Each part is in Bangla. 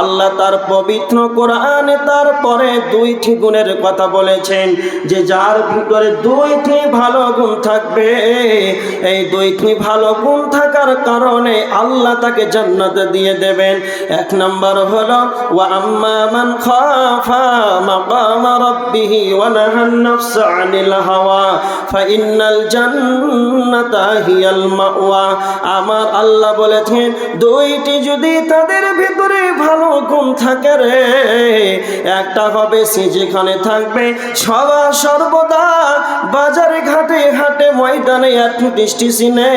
আল্লাহ তার পবিত্র কোরআনে তারপরে দুইটি গুণের কথা বলেছেন যে যার ভিতরে দুইটি ভালো গুণ থাকবে, এই দুইটি ভালো গুণ থাকার কারণে আল্লাহ তাকে জান্নাত দিয়ে দেবেন। এক নম্বর হলো ওয়া আম্মা মান খাফা মাকাম রাব্বিহি ওয়া নাহান নাফসা আনিল হাওয়া ফাইন্নাল জান্নাতা হিয়াল মাওয়া। আমার আল্লাহ বলেছেন দুইটি যদি তাদের ভিতরে ভালো গুণ থাকে রে, একটা হবে সে যেখানে থাকবে সর্বদা বাজারে ঘাটে হাটে ময়দানে স্টেশনে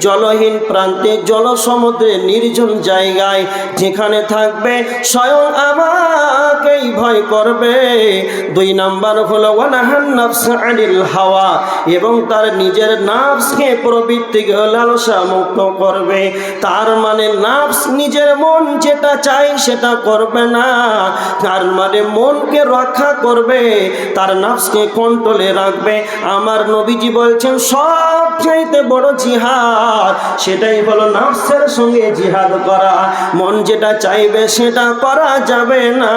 জলহীন প্রান্তে জল সমুদ্রে নির্জন জায়গায় যেখানে থাকবে স্বয়ং আমাকেই ভয় করবে। দুই নাম্বার হলো ওয়ানাহান নাফসা আনিল হাওয়া, এবং তার নিজের নাফসকে প্রবৃত্তিকে লালসা মুক্ত করবে। তার মানে নাফস নিজের মন যেটা চাই সেটা করবে না, তার মানে মনকে রক্ষা করবে, তার নাফসকে কন্ট্রোলে রাখবে। আমার নবীজি বলছেন সবচাইতে বড় জিহাদ সেটাই হলো নাফসের সঙ্গে জিহাদ করা। মন যেটা চাইবে সেটা করা যাবে না।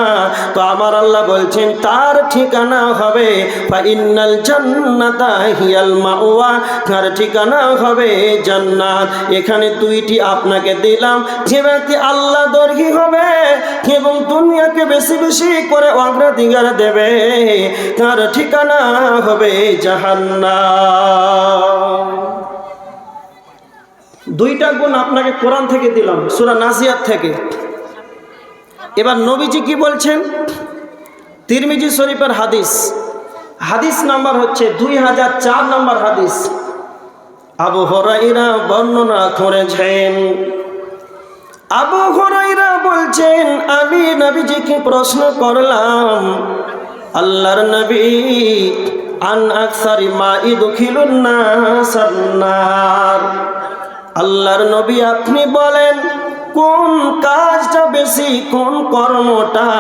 তো আমার আল্লাহ বলছেন তার ঠিকানা হবে ফাইন্নাল জান্নাতা হিয়াল মাওয়া, তার ঠিকানা হবে জান্নাত। এখানে দুইটি আপনাকে দিলাম, যে ব্যক্তি আল্লাহ দর্শী হবে এবং দুনিয়াকে বেশি বেশি করে অগ্রাধিকার দেবে তার ঠিকানা হবে জাহান্নাম। দুইটা গুণ আপনাকে কোরআন থেকে দিলাম, সূরা নাজিয়াত থেকে। এবার নবীজি কি বলছেন? তিরমিজি শরীফের হাদিস, হাদিস নাম্বার হচ্ছে 2004 নম্বর হাদিস। আবু হুরায়রা বর্ণনা করেছেন, আবু হুরায়রা বলছেন আমি নবীজিকে প্রশ্ন করলাম, আল্লাহর নবী আন আকসারি মা ইদখিলুন নাস নার, আল্লাহর নবী আপনি বলেন কোন কাজটা বেশি, কোন কর্মটা,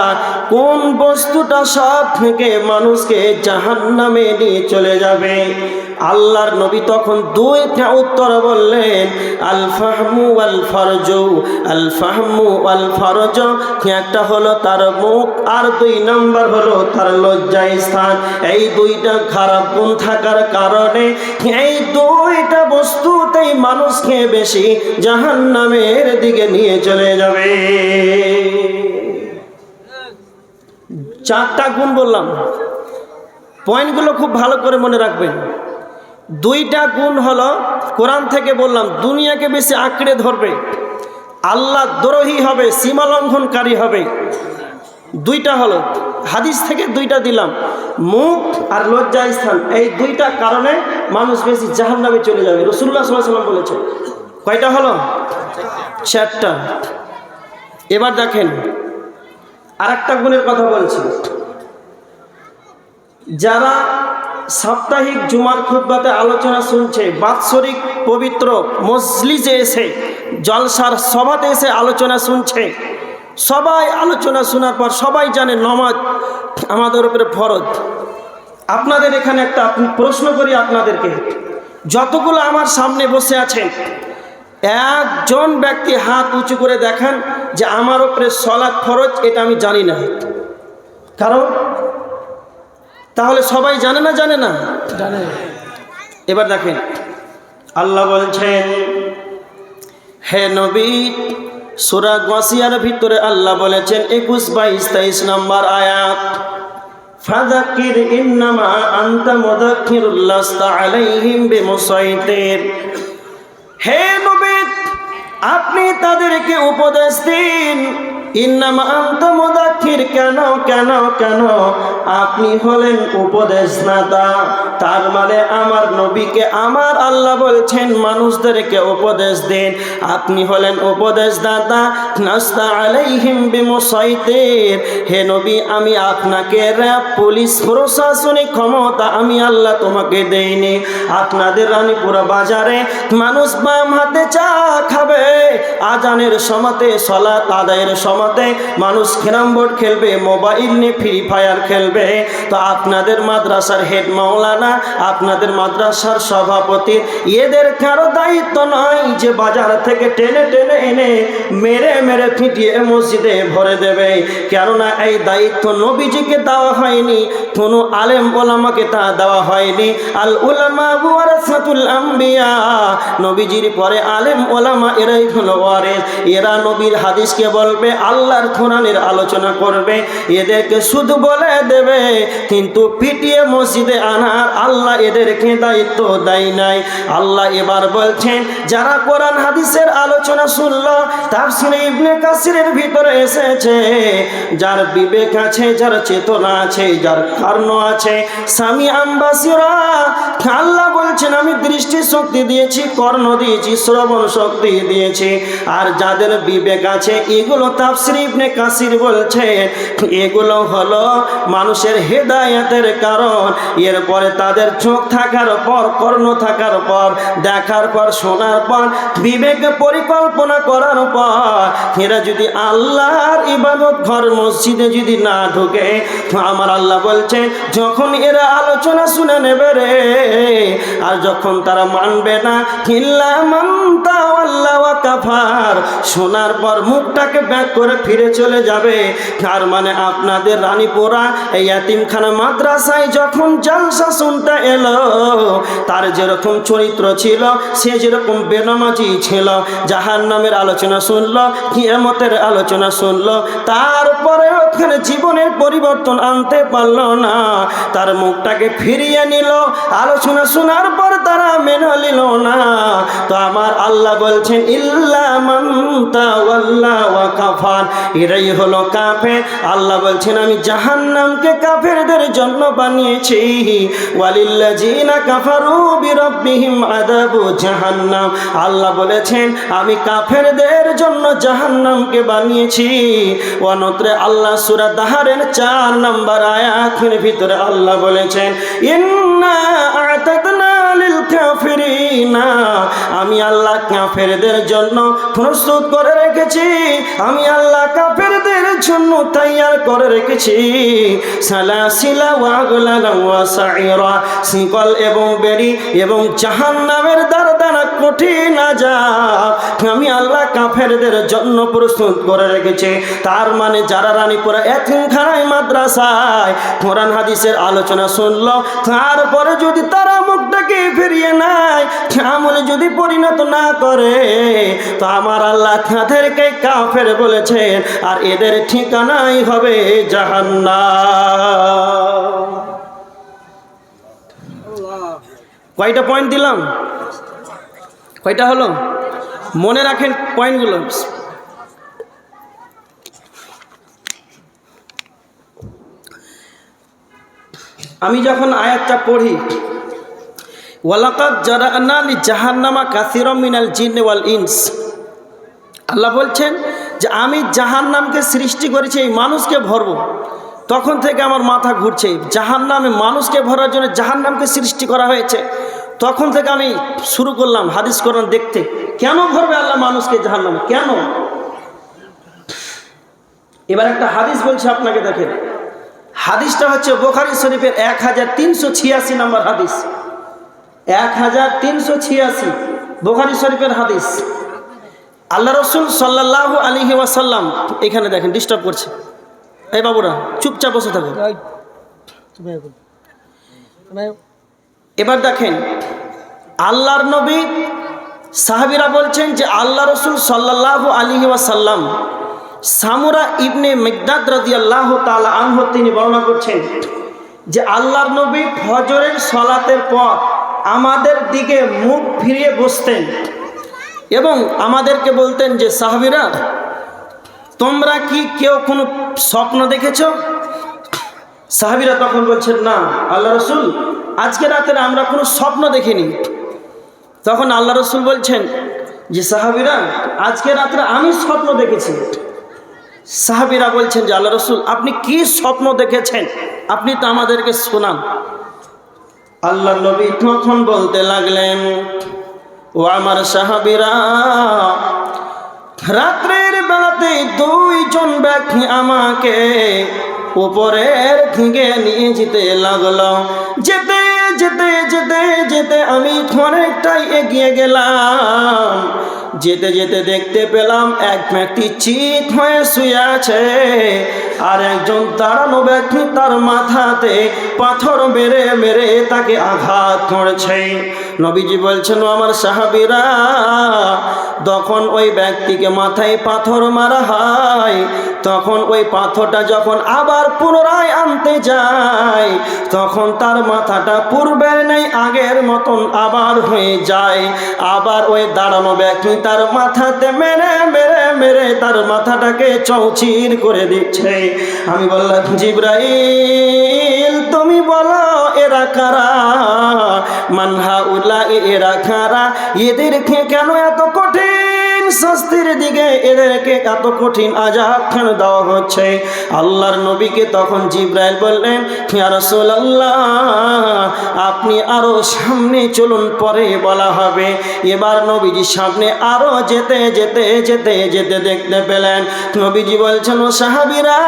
কোন বস্তুটা সব থেকে মানুষকে জাহান্নামে নিয়ে চলে যাবে? আল্লাহর নবী তখন দুইটা উত্তর বললেন, আল ফাহমু ওয়াল ফারজু। আল ফাহমু ওয়াল ফারজ, একটা হলো তার মুখ আর দুই নাম্বার হলো তার লজ্জা স্থান। এই দুইটা খারাপ গুণ থাকার কারণে এই দুইটা বস্তুতেই মানুষকে বেশি জাহান্নামের দিকে নিয়ে চলে যাবে। চারটা গুণ বললাম, পয়েন্টগুলো খুব ভালো করে মনে রাখবেন। দুইটা গুণ হলো কোরআন থেকে বললাম দুনিয়াকে বেশি আঁকড়ে ধরবে, আল্লাহ দ্রোহী হবে, সীমা লঙ্ঘনকারী হবে। দুইটা হলো হাদিস থেকে দুইটা দিলাম, মুখ আর লজ্জা স্থান। এই দুইটা কারণে মানুষ বেশি জাহান্নামে চলে যাবে। রাসূলুল্লাহ সাল্লাল্লাহু আলাইহি ওয়াসাল্লাম বলেছেন। কয়টা হলো? চারটা। এবার দেখেন আরেকটা গুণের কথা বলছি। যারা সাপ্তাহিক জুমার খুতবাতে আলোচনা শুনছে, বাৎসরিক পবিত্র মজলিসে এসে জলসার সভাতে এসে আলোচনা শুনছে, সবাই আলোচনা শোনার পর সবাই জানে নামাজ আমাদের উপরে ফরজ। আপনাদের এখানে একটা প্রশ্ন করি আপনাদেরকে, যতগুলো আমার সামনে বসে আছেন একজন ব্যক্তি হাত উঁচু করে দেখান যে আমার উপরে সালাত ফরজ, এটা আমি জানি না। কারণ তাহলে সবাই জানে না? জানে না? জানে। এবার দেখেন আল্লাহ বলছেন, হে নবী, সূরা গাসিয়ার ভিতরে আল্লাহ বলেছেন 21, 22, 23 নম্বর আয়াত, ফাযাক্কির ইন্নামা আনতা মুযাক্কিরুল লাস্তা আলাইহিম বিমুসাইতির। হে নবী, আপনি তাদেরকে উপদেশ দিন, ইন্নামা আনতা মুযাক্কির। কেন কেন কেন? আপনি হলেন উপদেশদাতা। তার মানে আমার নবীকে আমার আল্লাহ বলছেন মানুষদেরকে উপদেশ দেন, আপনি হলেন উপদেশদাতা। নাস্তা আলাইহিম বিমুসাইতির। হে নবী, আমি আপনাকে র্যাব, পুলিশ, প্রশাসনিক ক্ষমতা আমি আল্লাহ তোমাকে দেইনি। আপনাদের রানীপুরা বাজারে মানুষ বাম হাতে চা খাবে, আজানের সময়তে সালাত আদায়ের সময়তে মানুষ ক্যারাম বোর্ড খেলবে, মোবাইল নিয়ে ফ্রি ফায়ার খেলবে, দেবে। তো আপনাদের মাদ্রাসার হেড মাওলানা, আপনাদের মাদ্রাসার সভাপতি, এদের কারো দায়িত্ব নয় যে বাজার থেকে টেনে টেনে এনে মেরে মেরে ফিটিয়ে মসজিদে ভরে দেবে। কেননা এই দায়িত্ব নবীজিকে দেওয়া হয়নি, কোনো আলেম ওলামাকে তা দেওয়া হয়নি। আল উলামা ওয়ারাসাতুল আম্বিয়া, নবীজির পরে আলেম ওলামা এরাই হলো ওয়ারিস। এরা নবীর হাদিসকে বলবে, আল্লাহর কোরআনের আলোচনা করবে, এদেরকে শুধু বলে দেবে, কিন্তু পিটিয়ে মসজিদে আনার আল্লাহ এদেরকে দায়িত্ব দেয় নাই। আল্লাহ এবার বলছেন, যারা কোরআন হাদিসের আলোচনা শুনলো, তাফসীরে ইবনে কাসিরের ভিতরে এসেছে, যার বিবেক আছে, যার চেতনা আছে, যার কর্ণ আছে, সামিআম বাসীরা, আল্লাহ বলছেন আমি দৃষ্টি শক্তি দিয়েছি, কর্ণ দিয়েছি, শ্রবণ শক্তি দিয়েছি। আর যাদের বিবেক আছে, এগুলো তাফসীর ইবনে কাসির বলছে এগুলো হলো মানুষের হেদায়েতের কারণ। এরপরে তাদের চোখ থাকার পর, কর্ণ থাকার পর, দেখার পর, শোনার পর, বিবেকে পরিকল্পনা করার পর, এরা যদি আল্লাহর ইবাদত ঘর মসজিদে যদি না ঢুকে, আমার আল্লাহ বলছে যখন এরা আলোচনা শুনে নেবে রে, আর যখন তারা মানবে না, ইল্লা মান তাওয়াল্লা ওয়া কাফার, শোনার পর মুখটাকে ব্যাক করে ফিরে চলে যাবে। তার মানে আপনাদের রানীপুরা এই এতিমখানা মাদ্রাসায় যখন জালসা শুনতে এলো, তার যেরকম চরিত্র ছিল, সে যেরকম বেনামাজি ছিল, জাহান্নামের আলোচনা শুনলো, কিয়ামতের আলোচনা শুনলো, তারপরে ওখানে জীবনের পরিবর্তন আনতে পারলো না, তার মুখটাকে ফিরিয়ে নিল, আলোচনা শোনার পর তারা মেনে নিল না। তো আমার আল্লাহ বলছেন ইল্লা মান তাওয়াল্লা ওয়া কাফার, এরাই হলো কাফের। আল্লাহ বলছেন আমি জাহান্নামকে কাফেরদের জন্য বানিয়েছি, ওয়ালিল্লাযিনা কাফারু বিরাব্বিহিম আযাবু জাহান্নাম, আল্লাহ বলেছেন আমি কাফেরদের জন্য জাহান্নামকে বানিয়েছি। অন্যত্রে আল্লাহ সূরা দাহরের 4 নম্বর আয়াতের ভিতরে আল্লাহ বলেছেন ইন্না আ'তাদনা লিল কাফিরিনা, আমি আল্লাহ কাফেরদের জন্য প্রস্তুত করে রেখেছি, আমি আল্লাহ কাফেরদের জন্য তৈয়ার করে রেখেছি সালাসিলা ওয়া আগলালা ওয়া সাইরা, শিকল এবং বেড়ি এবং জাহান্নামের দারদানা কঠিন আযাব আমি আল্লাহ কাফেরদের জন্য প্রস্তুত করে রেখেছি। তার মানে যারা রানীপুরা এতিমখানায় মাদ্রাসায় কোরআন হাদিসের আলোচনা শুনলো, তারপরে যদি তারা মুখটাকে ফিরিয়ে নেয়, আমলে যদি পরিণত না করে, তো আমার আল্লাহ তাদেরকে কাফের বলেছেন, আর এদের ঠিকানাই হবে জাহান্নাম। কয়টা পয়েন্ট দিলাম? কয়টা হলো? মনে রাখেন পয়েন্টগুলো। আমি যখন আয়াতটা পড়ি, ওয়ালাকাদ জারা'না লিজাহান্নামা কাসীরাম মিনাল জিন্নি ওয়াল ইনস, আল্লাহ বলছেন যে আমি জাহান্নামকে সৃষ্টি করেছি এই মানুষকে ভরবো। তখন থেকে আমার মাথা ঘুরছে, জাহান্নামে মানুষকে ভরার জন্য জাহান্নামকে সৃষ্টি করা হয়েছে। তখন থেকে আমি শুরু করলাম হাদিস কোরআন দেখতে, কেন ভরবে আল্লাহ মানুষকে জাহান্নামে, কেন? এবার একটা হাদিস বলছি আপনাকে, দেখেন হাদিসটা হচ্ছে বুখারী শরীফের 1386 নম্বর হাদিস, 1386 বুখারী শরীফের হাদিস। আল্লাহ রসুল সাল্লাল্লাহু আলাইহি ওয়াসাল্লাম, এখানে দেখেন ডিস্টার্ব করছে, এই বাবুরা চুপচাপ বসে থাকো। এবার দেখেন আল্লাহর নবী, সাহাবীরা বলছেন যে আল্লাহ রসুল সাল্লাল্লাহু আলাইহি ওয়াসাল্লাম, সামুরা ইবনে মিকদাদ রাদিয়াল্লাহু তাআলা আনহু তিনি বর্ণনা করছেন যে আল্লাহর নবী ফজরের সালাতের পর আমাদের দিকে মুখ ফিরিয়ে বসতেন এবং আমাদেরকে বলতেন যে সাহাবীরা, তোমরা কি কেউ কোনো স্বপ্ন দেখেছ? সাহাবীরা তখন বলছেন না আল্লাহ রসুল, আজকে রাতের আমরা কোনো স্বপ্ন দেখিনি। তখন আল্লাহ রসুল বলছেন যে সাহাবীরা, আজকে রাত্রে আমি স্বপ্ন দেখেছি। সাহাবীরা বলছেন যে আল্লাহ রসুল, আপনি কি স্বপ্ন দেখেছেন, আপনি তো আমাদেরকে শোনান। আল্লাহ নবী তখন বলতে লাগলেন, ও আমার সাহাবীরা, রাত্রের বেলাতে দুইজন ব্যক্তি আমাকে উপরের দিকে নিয়ে যেতে লাগলো। যেতে যেতে যেতে যেতে আমি অনেকটাই এগিয়ে গেলাম। যেতে যেতে দেখতে পেলাম এক ব্যক্তি চিত হয়ে শুয়ে আছে, আর একজন দাঁড়ানো ব্যক্তি তার মাথাতে পাথর মেরে মেরে তাকে আঘাত করেছে। নবীজি বলছেন, আমার সাহাবীরা, তখন ওই ব্যক্তিকে মাথায় পাথর মারা হয়, তখন ওই পাথরটা যখন আবার পুনরায় আনতে যায়, তখন তার মাথাটা পূর্বের নেই আগের মতন আবার হয়ে যায়। আবার ওই দাঁড়ানো ব্যক্তি তার মাথাতে মেরে মেরে মেরে তার মাথাটাকে চৌচির করে দিচ্ছে। আমি বললাম, জিবরাইল, তুমি বলো এরা কারা? মানহা উল্লা, এরা কারা? এদেরকে কেন এত কঠিন শাস্তির দিকে, এদেরকে এত কঠিন আযাব কেন দেওয়া হচ্ছে? আল্লাহর নবীকে তখন জিবরাইল বললেন, ইয়া রাসূলুল্লাহ, আপনি আরো সামনে চলুন, পরে বলা হবে। এবার নবীজি সামনে আরো যেতে যেতে যেতে যেতে দেখতে পেলেন, নবীজি বলছেন, ও সাহাবীরা,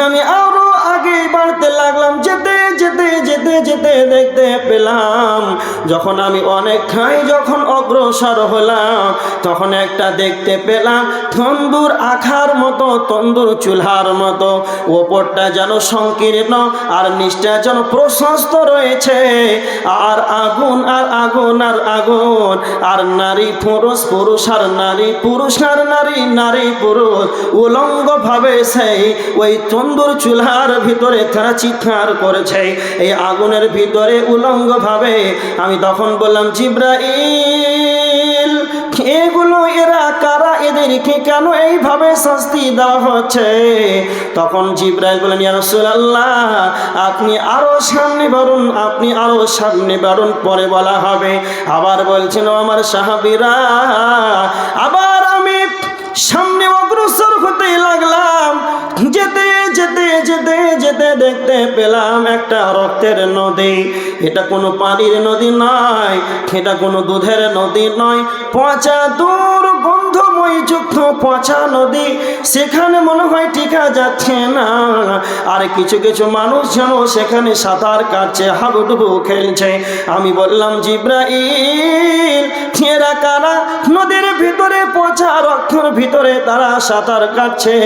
আমি আরো আগে বাড়তে লাগলাম। যেতে যেতে যেতে যেতে দেখতে পেলাম, যখন আমি অনেকটাই যখন অগ্রসর হলাম, তখন একটা দেখতে পেলাম তন্দুর আখার মতো, তন্দুর চুলহার মতো, ওপরটা যেন সংকীর্ণ আর নিচটা যেন প্রশস্ত রয়েছে, আর আগুন আর আগুন আর আগুন, আর নারী পুরুষ, পুরুষ আর নারী, পুরুষ আর নারী, নারী পুরুষ উলঙ্গ ভাবে সেই ওই তন্দুর চুলহার ভিতরে তারা চিৎকার করেছে, এই আগুনের ভিতরে উলঙ্গ ভাবে। আমি তখন বললাম, জিবরাইল, এগুলো এরা কারা? এদেরকে কেন এইভাবে শাস্তি দেওয়া হচ্ছে? তখন জিবরাইল বলেন, ইয়া রাসূলুল্লাহ, আপনি আরো সামনে বাড়ুন, আপনি আরো সামনে বাড়ুন, পরে বলা হবে। আবার বলছেন, আমার সাহাবীরা, আবার আমি সামনে অগ্রসর হতে লাগলাম। যেতে যেতে যেতে যেতে দেখতে পেলাম একটা রক্তের নদী। এটা কোনো পানির নদী নয়, এটা কোনো দুধের নদী নয়, পচা দুর্গন্ধময় যুক্ত পচা নদী। সেখানে মনে হয় টিকা যাচ্ছে না, আর কিছু কিছু মানুষ যেন সেখানে সাঁতার কাটছে, হাবুডুবু খেলছে। আমি বললাম, জিবরাইল, এরা কারা? নদীর ভিতরে পচা রক্তের ভিতরে তারা সাঁতার কাটছে,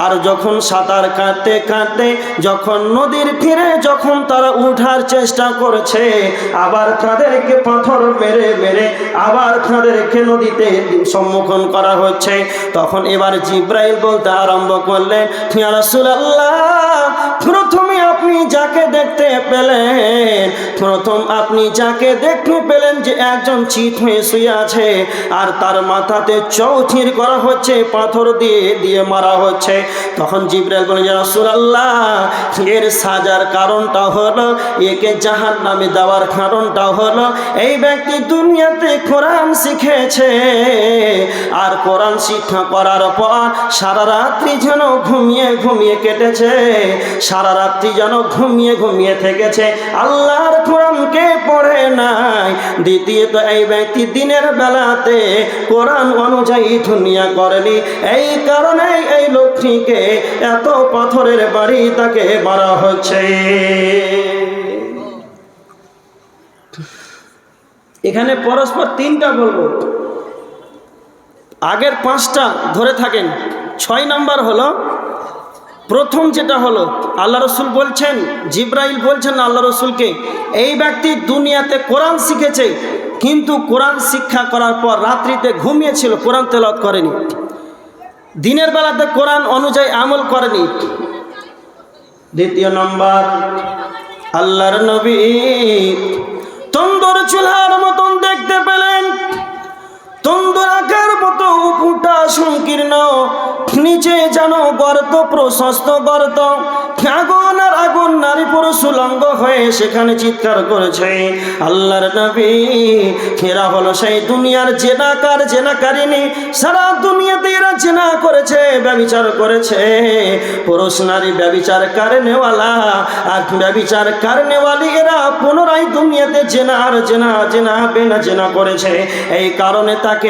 আর যখন সাঁতার কাটতে কাটতে যখন নদীর তীরে যখন তারা উঠার চেষ্টা করেছে, আবার তাদেরকে পাথর মেরে মেরে আবার তাদেরকে নদীতে সম্মুখীন করা হচ্ছে। তখন এবার জিবরাইল বলতে আরম্ভ করলেন, ইয়া রাসূলুল্লাহ, প্রথমে আপনি যাকে দেখতে পেলেন, প্রথম আপনি যাকে দেখতে পেলেন যে একজন চিত হয়ে শুয়ে আছে, আর তার মাথাতে চৌচির করা হচ্ছে, পাথর দিয়ে দিয়ে মারা হচ্ছে। তখন জিবরাইল বলেন, ইয়া রাসূলুল্লাহ, এর সাজার কারণটা হলো, একে জাহান্নামে দেওয়ার কারণটা হলো, এই ব্যক্তি দুনিয়াতে কোরআন শিখেছে, আর কোরআন শিক্ষা করার পর সারা রাত্রি যেন ঘুমিয়ে ঘুমিয়ে কেটেছে, সারা রাত্রি যেন ঘুমিয়ে ঘুমিয়ে থেকেছে, আল্লাহর কোরআনকে পড়ে নাই। দ্বিতীয়ত, এই ব্যক্তি দিনের বেলাতে কোরআন অনুযায়ী দুনিয়া করেনি, এই কারণে এই লোকটিকে এত পাথরের বাড়ি তাকে মারা হচ্ছে। এখানে পরস্পর তিনটা বলবো, আগের পাঁচটা ধরে থাকেন। 6 নম্বর হলো, প্রথম যেটা হলো, আল্লাহ রসুল বলছেন, জিবরাইল বলছেন আল্লাহ রসুলকে, এই ব্যক্তি দুনিয়াতে কোরআন শিখেছে, কিন্তু কোরআন শিক্ষা করার পর রাত্রিতে ঘুমিয়েছিল, কোরআন তেলাওয়াত করেনি, দিনের বেলাতে কোরআন অনুযায়ী আমল করেনি। দ্বিতীয় নম্বর, আল্লাহর নবী তন্দুর চুলার মতন দেখতে পেলেন, তন্দুর আকার মতো, উপরটা সংকীর্ণ, নিচে যেন গর্ত, প্রশস্ত গর্ত, আগুন আর আগুন, নারী পুরুষ উলঙ্গ হয়ে সেখানে চিৎকার করেছে। আল্লাহর নবী, এরা হলো সেই দুনিয়ার জেনাকার, জেনাকারিনী, সারা দুনিয়াতে এরা জেনা করেছে, ব্যভিচার করেছে, পুরুষ নারী ব্যভিচার কারণেওয়ালা, আর ব্যভিচার কারণেওয়ালি এরা পুনরায় দুনিয়াতে জেনা আর জেনা জেনা বেনা জেনা করেছে। এই কারণে তাকে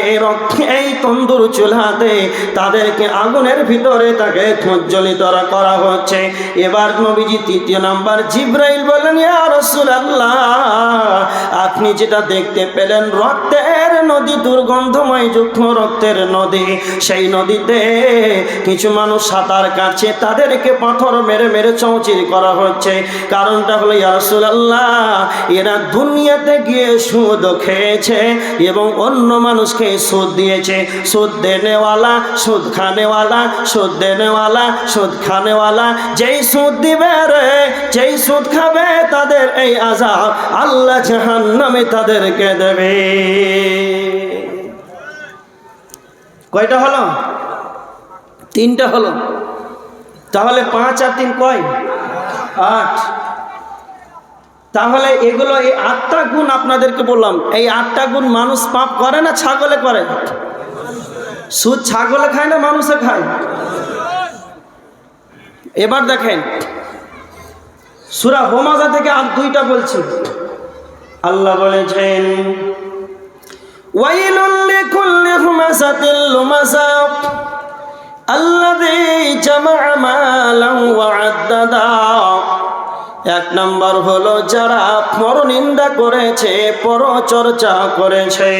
এই তন্দুর চুলাতে তাদেরকে আগুনের ভিতরে তাকে প্রজ্বলিত করা হচ্ছে। এবার নবীজি তৃতীয় নাম্বার জিব্রাইল বললেন, ইয়া রাসূলুল্লাহ, আপনি যেটা দেখতে পেলেন রক্তের নদী, দুর্গন্ধময় যুক্ত রক্তের নদী, সেই নদীতে কিছু মানুষ সাঁতার কাটছে, তাদেরকে পাথর মেরে মেরে চৌচির করা হচ্ছে। কারণটা হলো ইয়া রাসূলুল্লাহ, এরা দুনিয়াতে গিয়ে সুদ খেয়েছে এবং অন্য মানুষকে সুদ দিয়েছে। সুদ দেনেওয়ালা, সুদ খানেওয়ালা, সুদ দেনেওয়ালা, সুদ খানেওয়ালা, যেই সুদ দিবে রে, যেই সুদ খাবে, তাদের এই আযাব আল্লাহ জাহান্নামে তাদেরকে দেবে। কয়টা হলো? তিনটা হলো। তাহলে 5 আর 3 কয়? 8। তাহলে এগুলো, এই 8টা গুণ আপনাদেরকে বললাম। এই 8টা গুণ মানুষ পাপ করে না ছাগলে করে? সুদ ছাগলে খায় না মানুষে খায়? এবার দেখেন সূরা হুমাযা থেকে আর 2টা বলছি। আল্লাহ বলেছেন, ওয়াইলুল লিকুল্লি হুমাযাতিল লুমাযা আল্লাযী জামা'a মালান ওয়া আদ্দাদা। 1 নম্বর হলো যারা পরনিন্দা করেছে, পরচর্চা করেছে,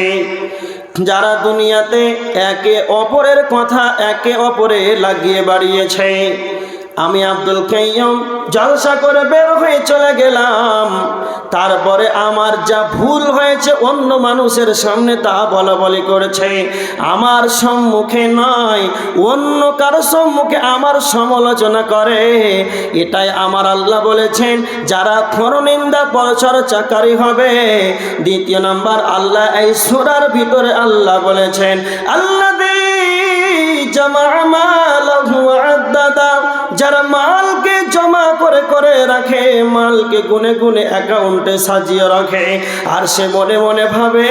যারা দুনিয়াতে একে অপরের কথা একে অপরে লাগিয়ে বাড়িয়েছে। আমি আব্দুল কাইয়ুম জলসা করে বের হয়ে চলে গেলাম, তারপরে আমার যা ভুল হয়েছে অন্য মানুষের সামনে তা বলাবলি করেছে, আমার সম্মুখে নয় অন্য কারো সম্মুখে আমার সমালোচনা করে। এটাই আমার আল্লাহ বলেছেন যারা পরনিন্দা পরচর্চাকারী হবে। 2 নম্বর আল্লাহ এই সূরার ভিতরে আল্লাহ বলেছেন, আল্লাযী জামা'a মালাহু ওয়া আদ্দাদা, যারা মালকে জমা করে করে রাখে, মালকে গুনে গুনে অ্যাকাউন্টে সাজিয়ে রাখে, আর সে মনে মনে ভাবে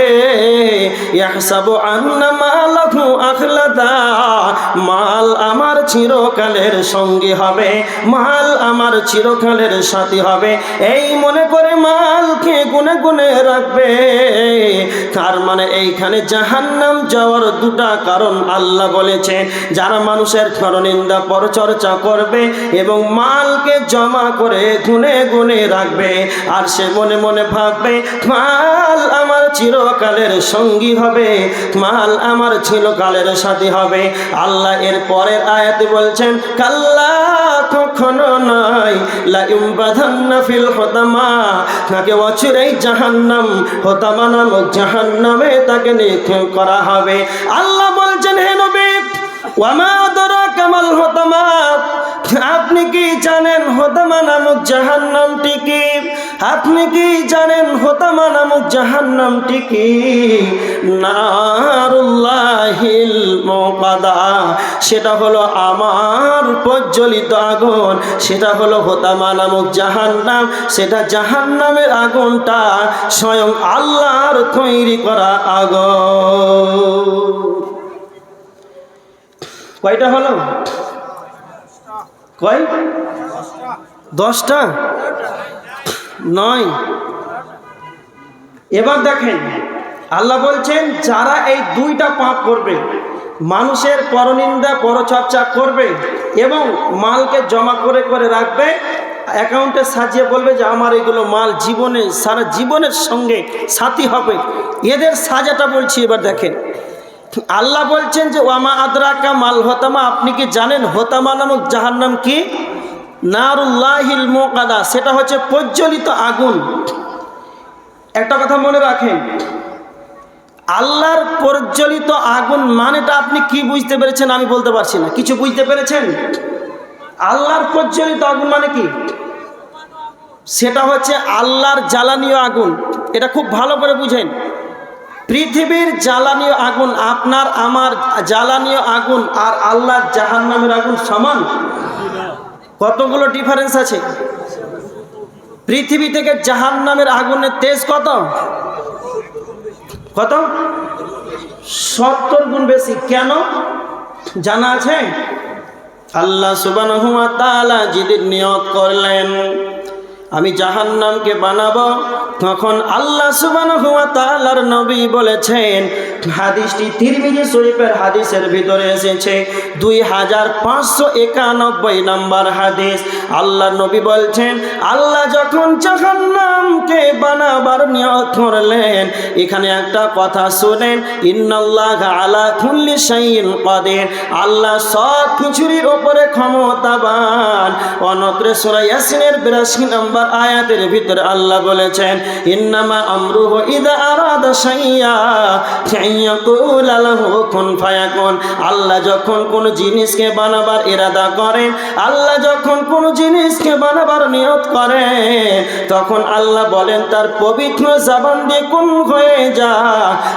ইয়াহসাবু আন্না মালাহু আখলাদা, মাল আমার চিরকালের সঙ্গী হবে, মাল আমার চিরকালের সাথী হবে, এই মনে করে মালকে গুনে গুনে রাখবে। তার মানে এইখানে জাহান্নাম যাওয়ার 2টা কারণ আল্লাহ বলেছেন। যারা মানুষের পরনিন্দা পরচর্চা করবে এবং মালকে জমা করে গুনে গুনে রাখবে, আর সে মনে মনে ভাববে মাল আমার চিরকালের সঙ্গী হবে, মাল আমার চিরকালের সাথী হবে। আল্লাহ এর পরের আয়াতে বলছেন, কাল্লা, কখনো নয়, লা ইউবাদান্না ফিল হুতামা, তাকে অচিরেই জাহান্নাম, হুতামা নামক জাহান্নামে তাকে নিক্ষেপ করা হবে। আল্লাহ বলছেন, হে নবী, ওয়ামা আদরাকা মাল হুতামা, আপনি কি জানেন হুতামা নামক জাহান্নামটি কি? আপনি কি জানেন হুতামা নামক জাহান্নামটি কি? নারুল্লাহিল মুকাদা, সেটা হলো আমার প্রজ্বলিত আগুন, সেটা হলো হুতামা নামক জাহান্নাম। সেটা জাহান্নামের আগুনটা স্বয়ং আল্লাহর তৈরি করা আগুন। কয়টা হলো? কয়? 10টা? 9। এবার দেখেন আল্লাহ বলছেন যারা এই 2টা পাপ করবে, মানুষের পরনিন্দা পরচর্চা করবে এবং মালকে জমা করে করে রাখবে, অ্যাকাউন্টে সাজিয়ে বলবে যে আমার এগুলো মাল জীবনে সারা জীবনের সঙ্গে সাথী হবে, এদের সাজাটা বলছি। এবার দেখেন আল্লাহ বলছেন যে ওয়ামা আদরাকা মাল হুতামা, আপনি কি জানেন হুতামা নামক জাহান্নাম কি? নারুল্লাহিল মুকাদা, সেটা হচ্ছে প্রজ্বলিত আগুন। একটা কথা মনে রাখেন, আল্লাহর প্রজ্বলিত আগুন মানেটা আপনি কি বুঝতে পেরেছেন? আমি বলতে পারছি না। কিছু বুঝতে পেরেছেন? আল্লাহর প্রজ্বলিত আগুন মানে কি? সেটা হচ্ছে আল্লাহর জ্বালানীয় আগুন। এটা খুব ভালো করে বুঝেন। পৃথিবীর জ্বালানীয় আগুন, আপনার আমার জ্বালানীয় আগুন আর আল্লাহর জাহান্নামের আগুন সমান? কতগুলো ডিফারেন্স আছে। পৃথিবী থেকে জাহান্নামের আগুনের তেজ কত? কত? 70 গুণ বেশি। কেন জানা আছে? আল্লাহ সুবহানাহু ওয়া তাআলা যেদিন নিয়ত করলেন আমি জাহান্নামকে বানাবো, তখন আল্লাহ সুবহানাহু ওয়া তাআলার নবী বলেছেন, হাদিসটি তিরমিজি শরীফের হাদিসের ভিতরে এসেছে, 2591 নম্বর হাদিস। আল্লাহর নবী বলছেন, আল্লাহ যখন জাহান্নামকে বানাবার নিয়ত করলেন, এখানে একটা কথা শুনেন, ইন্নাল্লাহা আলা কুল্লি শাইইন কাদির, আল্লাহ সব কিছুর উপরে ক্ষমতাবান। অন্যত্র সূরা ইয়াসিনের 82 নম্বর আয়াতের ভিতরে আল্লাহ বলেছেন, ইন্নামা আমরুহু ইযা আরাদা শাইয়া ফায়াকুলা লাহু কুন ফায়াকুন। আল্লাহ যখন কোন জিনিসকে বানাবার ইরাদা করেন, আল্লাহ যখন কোন জিনিসকে বানাবার নিয়ত করেন, তখন আল্লাহ বলেন তার পবিত্র জবান দিয়ে কুন হয়ে যা,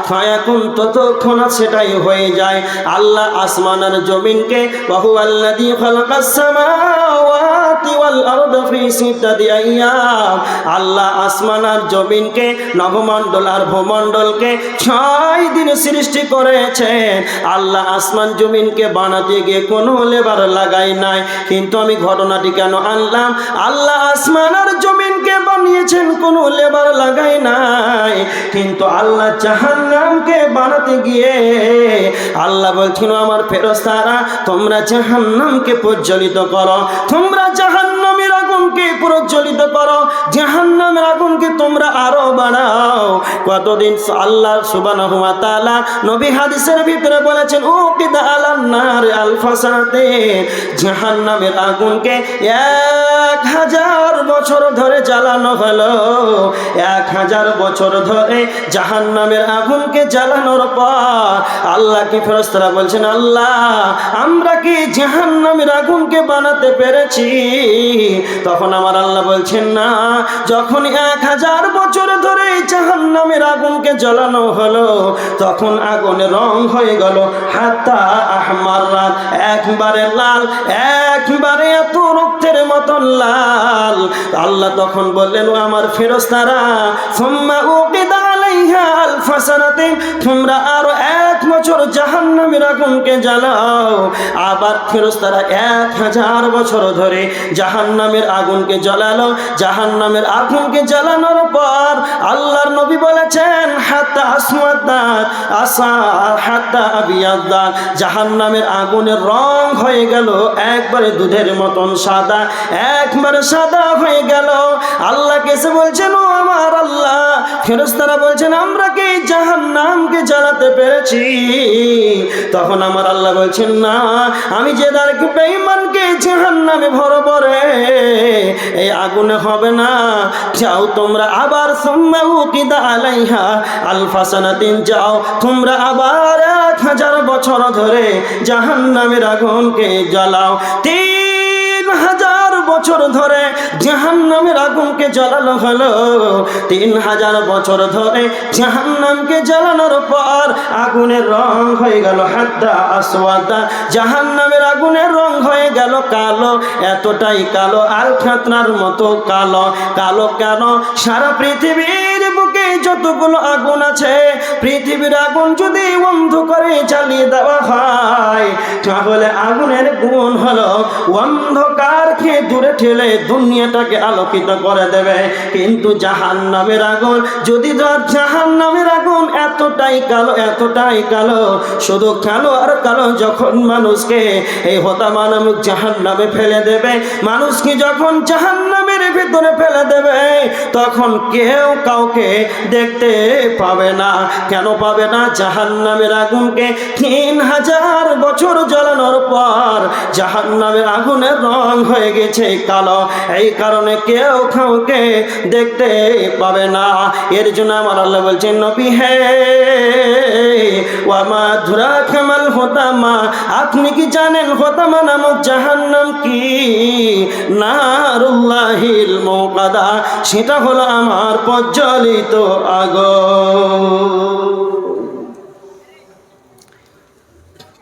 ফায়াকুন, ততক্ষণ সেটাই হয়ে যায়। আল্লাহ আসমান আর জমিনকে, ওয়া হুয়াল্লাযী খালাকাস সামাওয়াতি ওয়াল আরদা ফি সিত্তাতি আইয়াম, আল্লাহ আসমান আর জমিনকে, নভমণ্ডল আর ভূমণ্ডলকে 6 দিন সৃষ্টি করেছেন। আল্লাহ আসমান জমিনকে বানাতে গিয়ে কোনো লেবার লাগাই নাই। কিন্তু আমি ঘটনাটি কেন আনলাম, আল্লাহ আসমান আর জমিনকে বানিয়েছেন, কোনো লেবার লাগাই নাই। কিন্তু আল্লাহ জাহান্নামকে বানাতে গিয়ে আল্লাহ বলছিল, আমার ফেরেশতারা তোমরা জাহান্নামকে প্রজ্বলিত করো, তোমরা জাহান্নামের আগুনকে প্রজ্বলিত করো, জাহান্নামের আগুনকে তোমরা আরো বাড়াও। কতদিন আল্লাহ সুবহানাহু ওয়া তাআলা নবী হাদিসের ভিতরে বলেছেন, ও কিদা আলান নার আলফাসাতে, জাহান্নামের আগুনকে 1000 বছর ধরে জ্বালানো হলো। 1000 বছর ধরে জাহান্নামের আগুনকে জ্বালানোর পর আল্লাহকে ফেরেশতারা বলছেন, আল্লাহ আমরা কি জাহান্নামের আগুনকে বানাতে পেরেছি? তখন আমার আল্লাহ বলছেন, না, যখন 1000 বছর ধরে জাহান্নামের আগুনকে জ্বালানো হলো, তখন আগুনের রং হয়ে গেল হাত্তা আহমাররাত, একবারে লাল, একবারে এত রক্তের মতন লাল। আল্লাহ তখন বললেন, ও আমার ফেরেশতারা, সুম্মা উকিদা আলাইহা আলফা সানাতিন, তোমরা আরো 1 বছর জাহান্নামের আগুনকে জ্বালাও। আবার ফেরেশতারা 1000 বছর ধরে জাহান্নামের আগুনকে জ্বালালো। জাহান্নামের আগুনকে জ্বালানোর পর আল্লাহর নবী বলেছেন, হাত্তা আসওয়াদাত আসা হাত্তা আবিয়াদাত, জাহান্নামের আগুনের রং হয়ে গেল একবারে দুধের মতন সাদা, একবারে সাদা হয়ে গেল। আল্লাহ কেসে বলছেন, ও আমার আল্লাহ, ফেরেশতারা বলছেন, আমরা কি জাহান্নামকে জ্বালাতে পেরেছি? তখন আমার আল্লাহ বলছেন, না, আমি যে দারকে বেঈমানকে জাহান্নামে ভরব রে, এই আগুনে হবে না। যাও তোমরা আবার, সুম্মা উকিদা আলাইহা আলফা সানাতিন, যাও তোমরা আবার 1000 বছর ধরে জাহান্নামের আগুনকে জ্বালাও। 3000 বছর ধরে জাহান্নামের আগুনকে জ্বালানো হলো। 3000 বছর ধরে জাহান্নামকে জ্বালানোর পর আগুনের রং হয়ে গেল হাত্তা আসওয়াদা, জাহান্নামের আগুনের রং হয়ে গেল কালো, এতটাই কালো, আলখাতরার মতো কালো। কালো কেন? সারা পৃথিবীর বুকে যতগুলো আগুন আছে, পৃথিবীর আগুন যদি অন্ধকারে জ্বালিয়ে দেওয়া হয়, তাহলে আগুনের গুণ হলো অন্ধকারকে দূরে ঠেলে দুনিয়াটাকে আলোকিত করে দেবে। কিন্তু জাহান্নামের আগুন, যদি জাহান্নামের আগুন এতটাই কালো, এতটাই কালো, শুধু কালো আর কালো। যখন মানুষকে এই হোতামা নামক জাহান্নামে ফেলে দেবে, মানুষকে যখন জাহান্নামের ভিতরে ফেলে দেবে, তখন কেউ কাউকে দেখতে পাবে না। কেন পাবে না? জাহান্নামের আগুনকে 3000 বছর জ্বালানোর পর জাহান্নামের আগুনের রং হয়ে গেছে কালো, এই কারণে কেউ কাউকে দেখতে পাবে না। এর জন্য আমার আল্লাহ বলছেন, নবী হে, ওয়া মা আদরাকা মাল হোতামা, আপনি কি জানেন হোতামা নামক জাহান্নাম কি? নারুল্লাহিল মুকাদা, সেটা হলো আমার প্রজ্বলিত আগুন।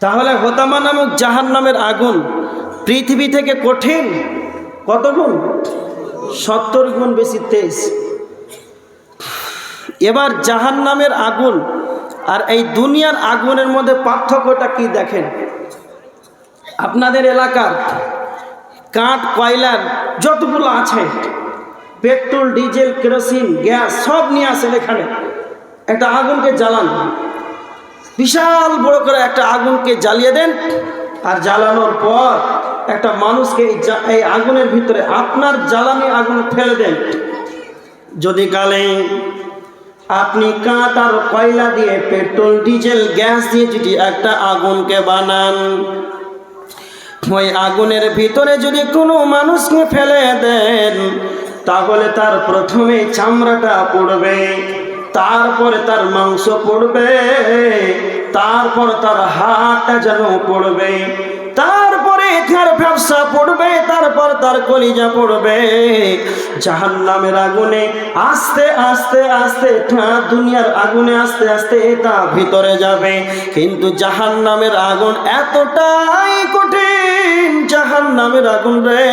তাহলে হোতামা নামক জাহান্নামের আগুন পৃথিবী থেকে কঠিন কত গুণ? 70 গুণ বেশি তেজ। এবার জাহান্নামের আগুন আর এই দুনিয়ার আগুনের মধ্যে পার্থক্যটা কি দেখেন। আপনাদের এলাকার কাঠ কয়লার যতগুলো আছে, পেট্রোল, ডিজেল, কেরোসিন, গ্যাস সব নিয়ে আসেন এখানে, একটা আগুনকে জ্বালান, বিশাল বড় করে একটা আগুনকে জ্বালিয়ে দেন, আর জ্বালানোর পর একটা মানুষকে এই আগুনের ভিতরে আপনার জ্বালানি আগুন ফেলে দেন। যদি কালে আপনি কাঠ আর কয়লা দিয়ে, পেট্রোল, ডিজেল, গ্যাস দিয়ে যদি একটা আগুনকে বানান, ওই আগুনের ভিতরে যদি কোনো মানুষকে ফেলে দেন, তাহলে তার প্রথমে চামড়াটা পড়বে, তারপরে তার মাংস পড়বে, তারপর তার হাতটা যেন পড়বে, তারপরে তার ব্যবসা পড়বে, তারপর তার কলিজা পড়বে। জাহান্নামের আগুনে আস্তে আস্তে আস্তে দুনিয়ার আগুনে আস্তে আস্তে এটা ভিতরে যাবে। কিন্তু জাহান্নামের আগুন এতটাই কঠিন, জাহান্নামের আগুন রে,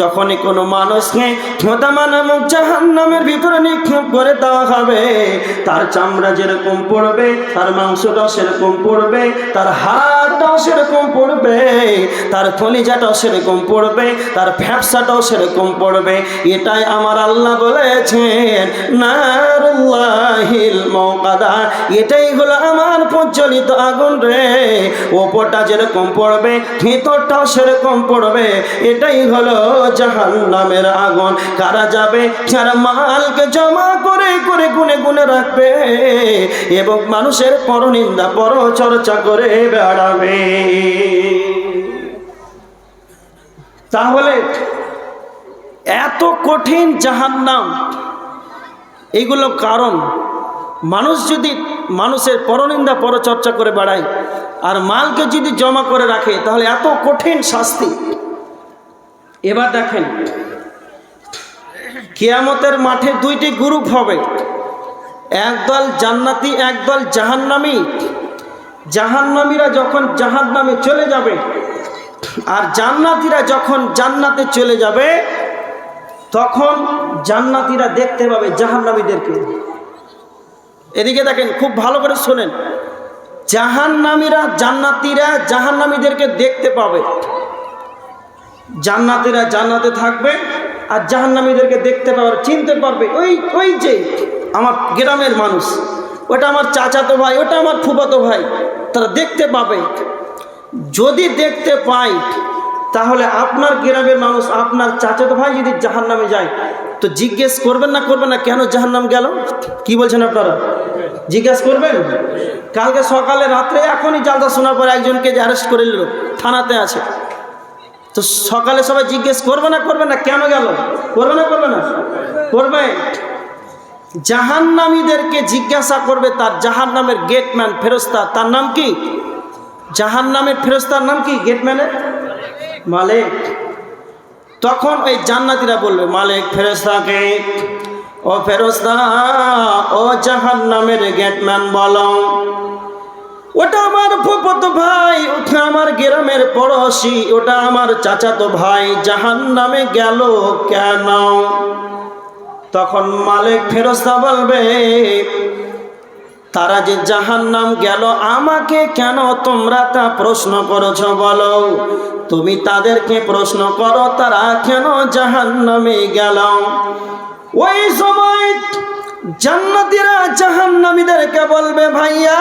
যখনই কোনো মানুষকে ছোটামা নামক জাহান্নামের ভিতরে নিক্ষেপ করে দেওয়া হবে, তার চামড়া যেরকম পড়বে, তার মাংসটাও সেরকম পড়বে, তার হাড়টাও সেরকম পড়বে, তার কলিজাটাও সেরকম পড়বে, তার ফ্যাপসাটাও সেরকম পড়বে। এটাই আমার আল্লাহ বলেছেন নারুল্লাহিল মুকাদা, এটাই হলো আমার প্রজ্বলিত আগুন রে। ওপরটা যেরকম পড়বে, ভিতরটাও সেরকম পড়বে। এটাই হলো জাহান্নামের আগুন। কারা যাবে? যারা মালকে জমা করে করে গুনে গুনে রাখবে এবং মানুষের পরনিন্দা পরচর্চা করে বেড়াবে। তাহলে এত কঠিন জাহান্নাম, এইগুলো কারণ মানুষ যদি মানুষের পরনিন্দা পরচর্চা করে বেড়ায় আর মালকে যদি জমা করে রাখে, তাহলে এত কঠিন শাস্তি। এবার দেখেন, কিয়ামতের মাঠে দুইটি গ্রুপ হবে, একদল জান্নাতি, একদল জাহান্নামী। জাহান্নামীরা যখন জাহান্নামে চলে যাবে আর জান্নাতীরা যখন জান্নাতে চলে যাবে, তখন জান্নাতীরা দেখতে পাবে জাহান্নামীদেরকে। এদিকে দেখেন, খুব ভালো করে শোনেন, জাহান্নামীরা জান্নাতীরা জাহান্নামীদেরকে দেখতে পাবে। জান্নাতীরা জান্নাতে থাকবে আর জাহান্নামীদেরকে দেখতে পাবে, চিনতে পারবে। ওই যে আমার গ্রামের মানুষ, ওটা আমার চাচাতো ভাই, ওটা আমার ফুফাতো ভাই, তারা দেখতে পাবে। যদি দেখতে পায়, তাহলে আপনার গ্রামের মানুষ, আপনার চাচাতো ভাই যদি জাহান্নামে যায়, তো জিজ্ঞেস করবেন না, করবেন না কেন জাহান্নাম গেল? কি বলছেন আপনারা? জিজ্ঞেস করবেন? কালকে সকালে রাত্রে এখনই জালসা শোনার পর একজনকে যে অ্যারেস্ট করে নিল, থানাতে আছে, তো সকালে সবাই জিজ্ঞেস করবে না, করবে না কেন গেল? করবে না, করবে না? করবে। জাহান্নামীদেরকে জিজ্ঞাসা করবে তার জাহান্নামের গেটম্যান, ফেরেশতা, তার নাম কি? জাহান্নামের ফেরেশতার নাম কি? গেটম্যানের মালিক। তখন ওই জান্নাতীরা বলবে মালিক ফেরেশতাকে, ও ফেরেশতা, ও জাহান্নামের গেটম্যান বলো, ওটা আমার ফুফাতো ভাই, ওটা আমার গ্রামের পড়োশি, ওটা আমার চাচাতো ভাই, জাহান্নামে গেল কেন? তখন মালিক ফেরেশতা বলবে, তারা যে জাহান্নাম গেল, আমাকে কেন তোমরা তা প্রশ্ন করেছো বলো? তুমি তাদেরকে প্রশ্ন করো তারা কেন জাহান্নামে গেল। ওই সময় জান্নাতীরা জাহান্নামীদেরকে বলবে, ভাইয়া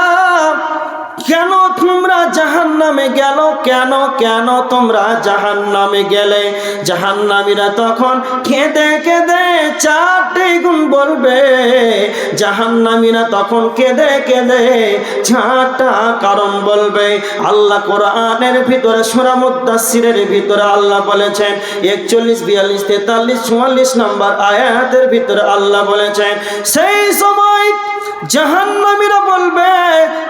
কেন তোমরা জাহান্নামে গেল, কেন কেন তোমরা জাহান্নামে গেলে? জাহান্নামীরা তখন কেঁদে কেঁদে চারটে গুণ বলবে। জাহান্নামীরা তখন কেঁদে কেঁদে চারটা কারণ বলবে। আল্লাহ কোরআনের ভিতরে সূরা মুদ্দাসসিরের ভিতরে আল্লাহ বলেছেন, 41, 42, 43, 44 নম্বর আয়াতের ভিতরে আল্লাহ বলেছেন, সেই সময় জাহান্নামীরা বলবে,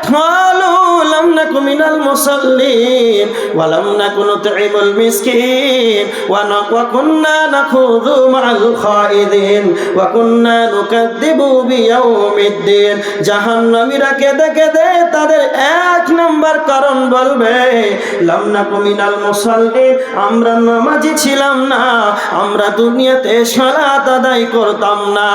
ক্বালু লাম নাকু মিনাল মুসাল্লিন ওয়া লাম নাকু নুতঈমুল মিসকিন ওয়া কুন্না নাখুযু মা'আল খায়িদিন ওয়া কুন্না নুকাযযিবু বিয়াউমিদ্দিন। জাহান্নামীরা কেঁদে কেঁদে তাদের এক নাম্বার কারণ বলবে, লাম নাকু মিনাল মুসাল্লিন, আমরা নামাজি ছিলাম না, আমরা দুনিয়াতে সালাত আদায় করতাম না,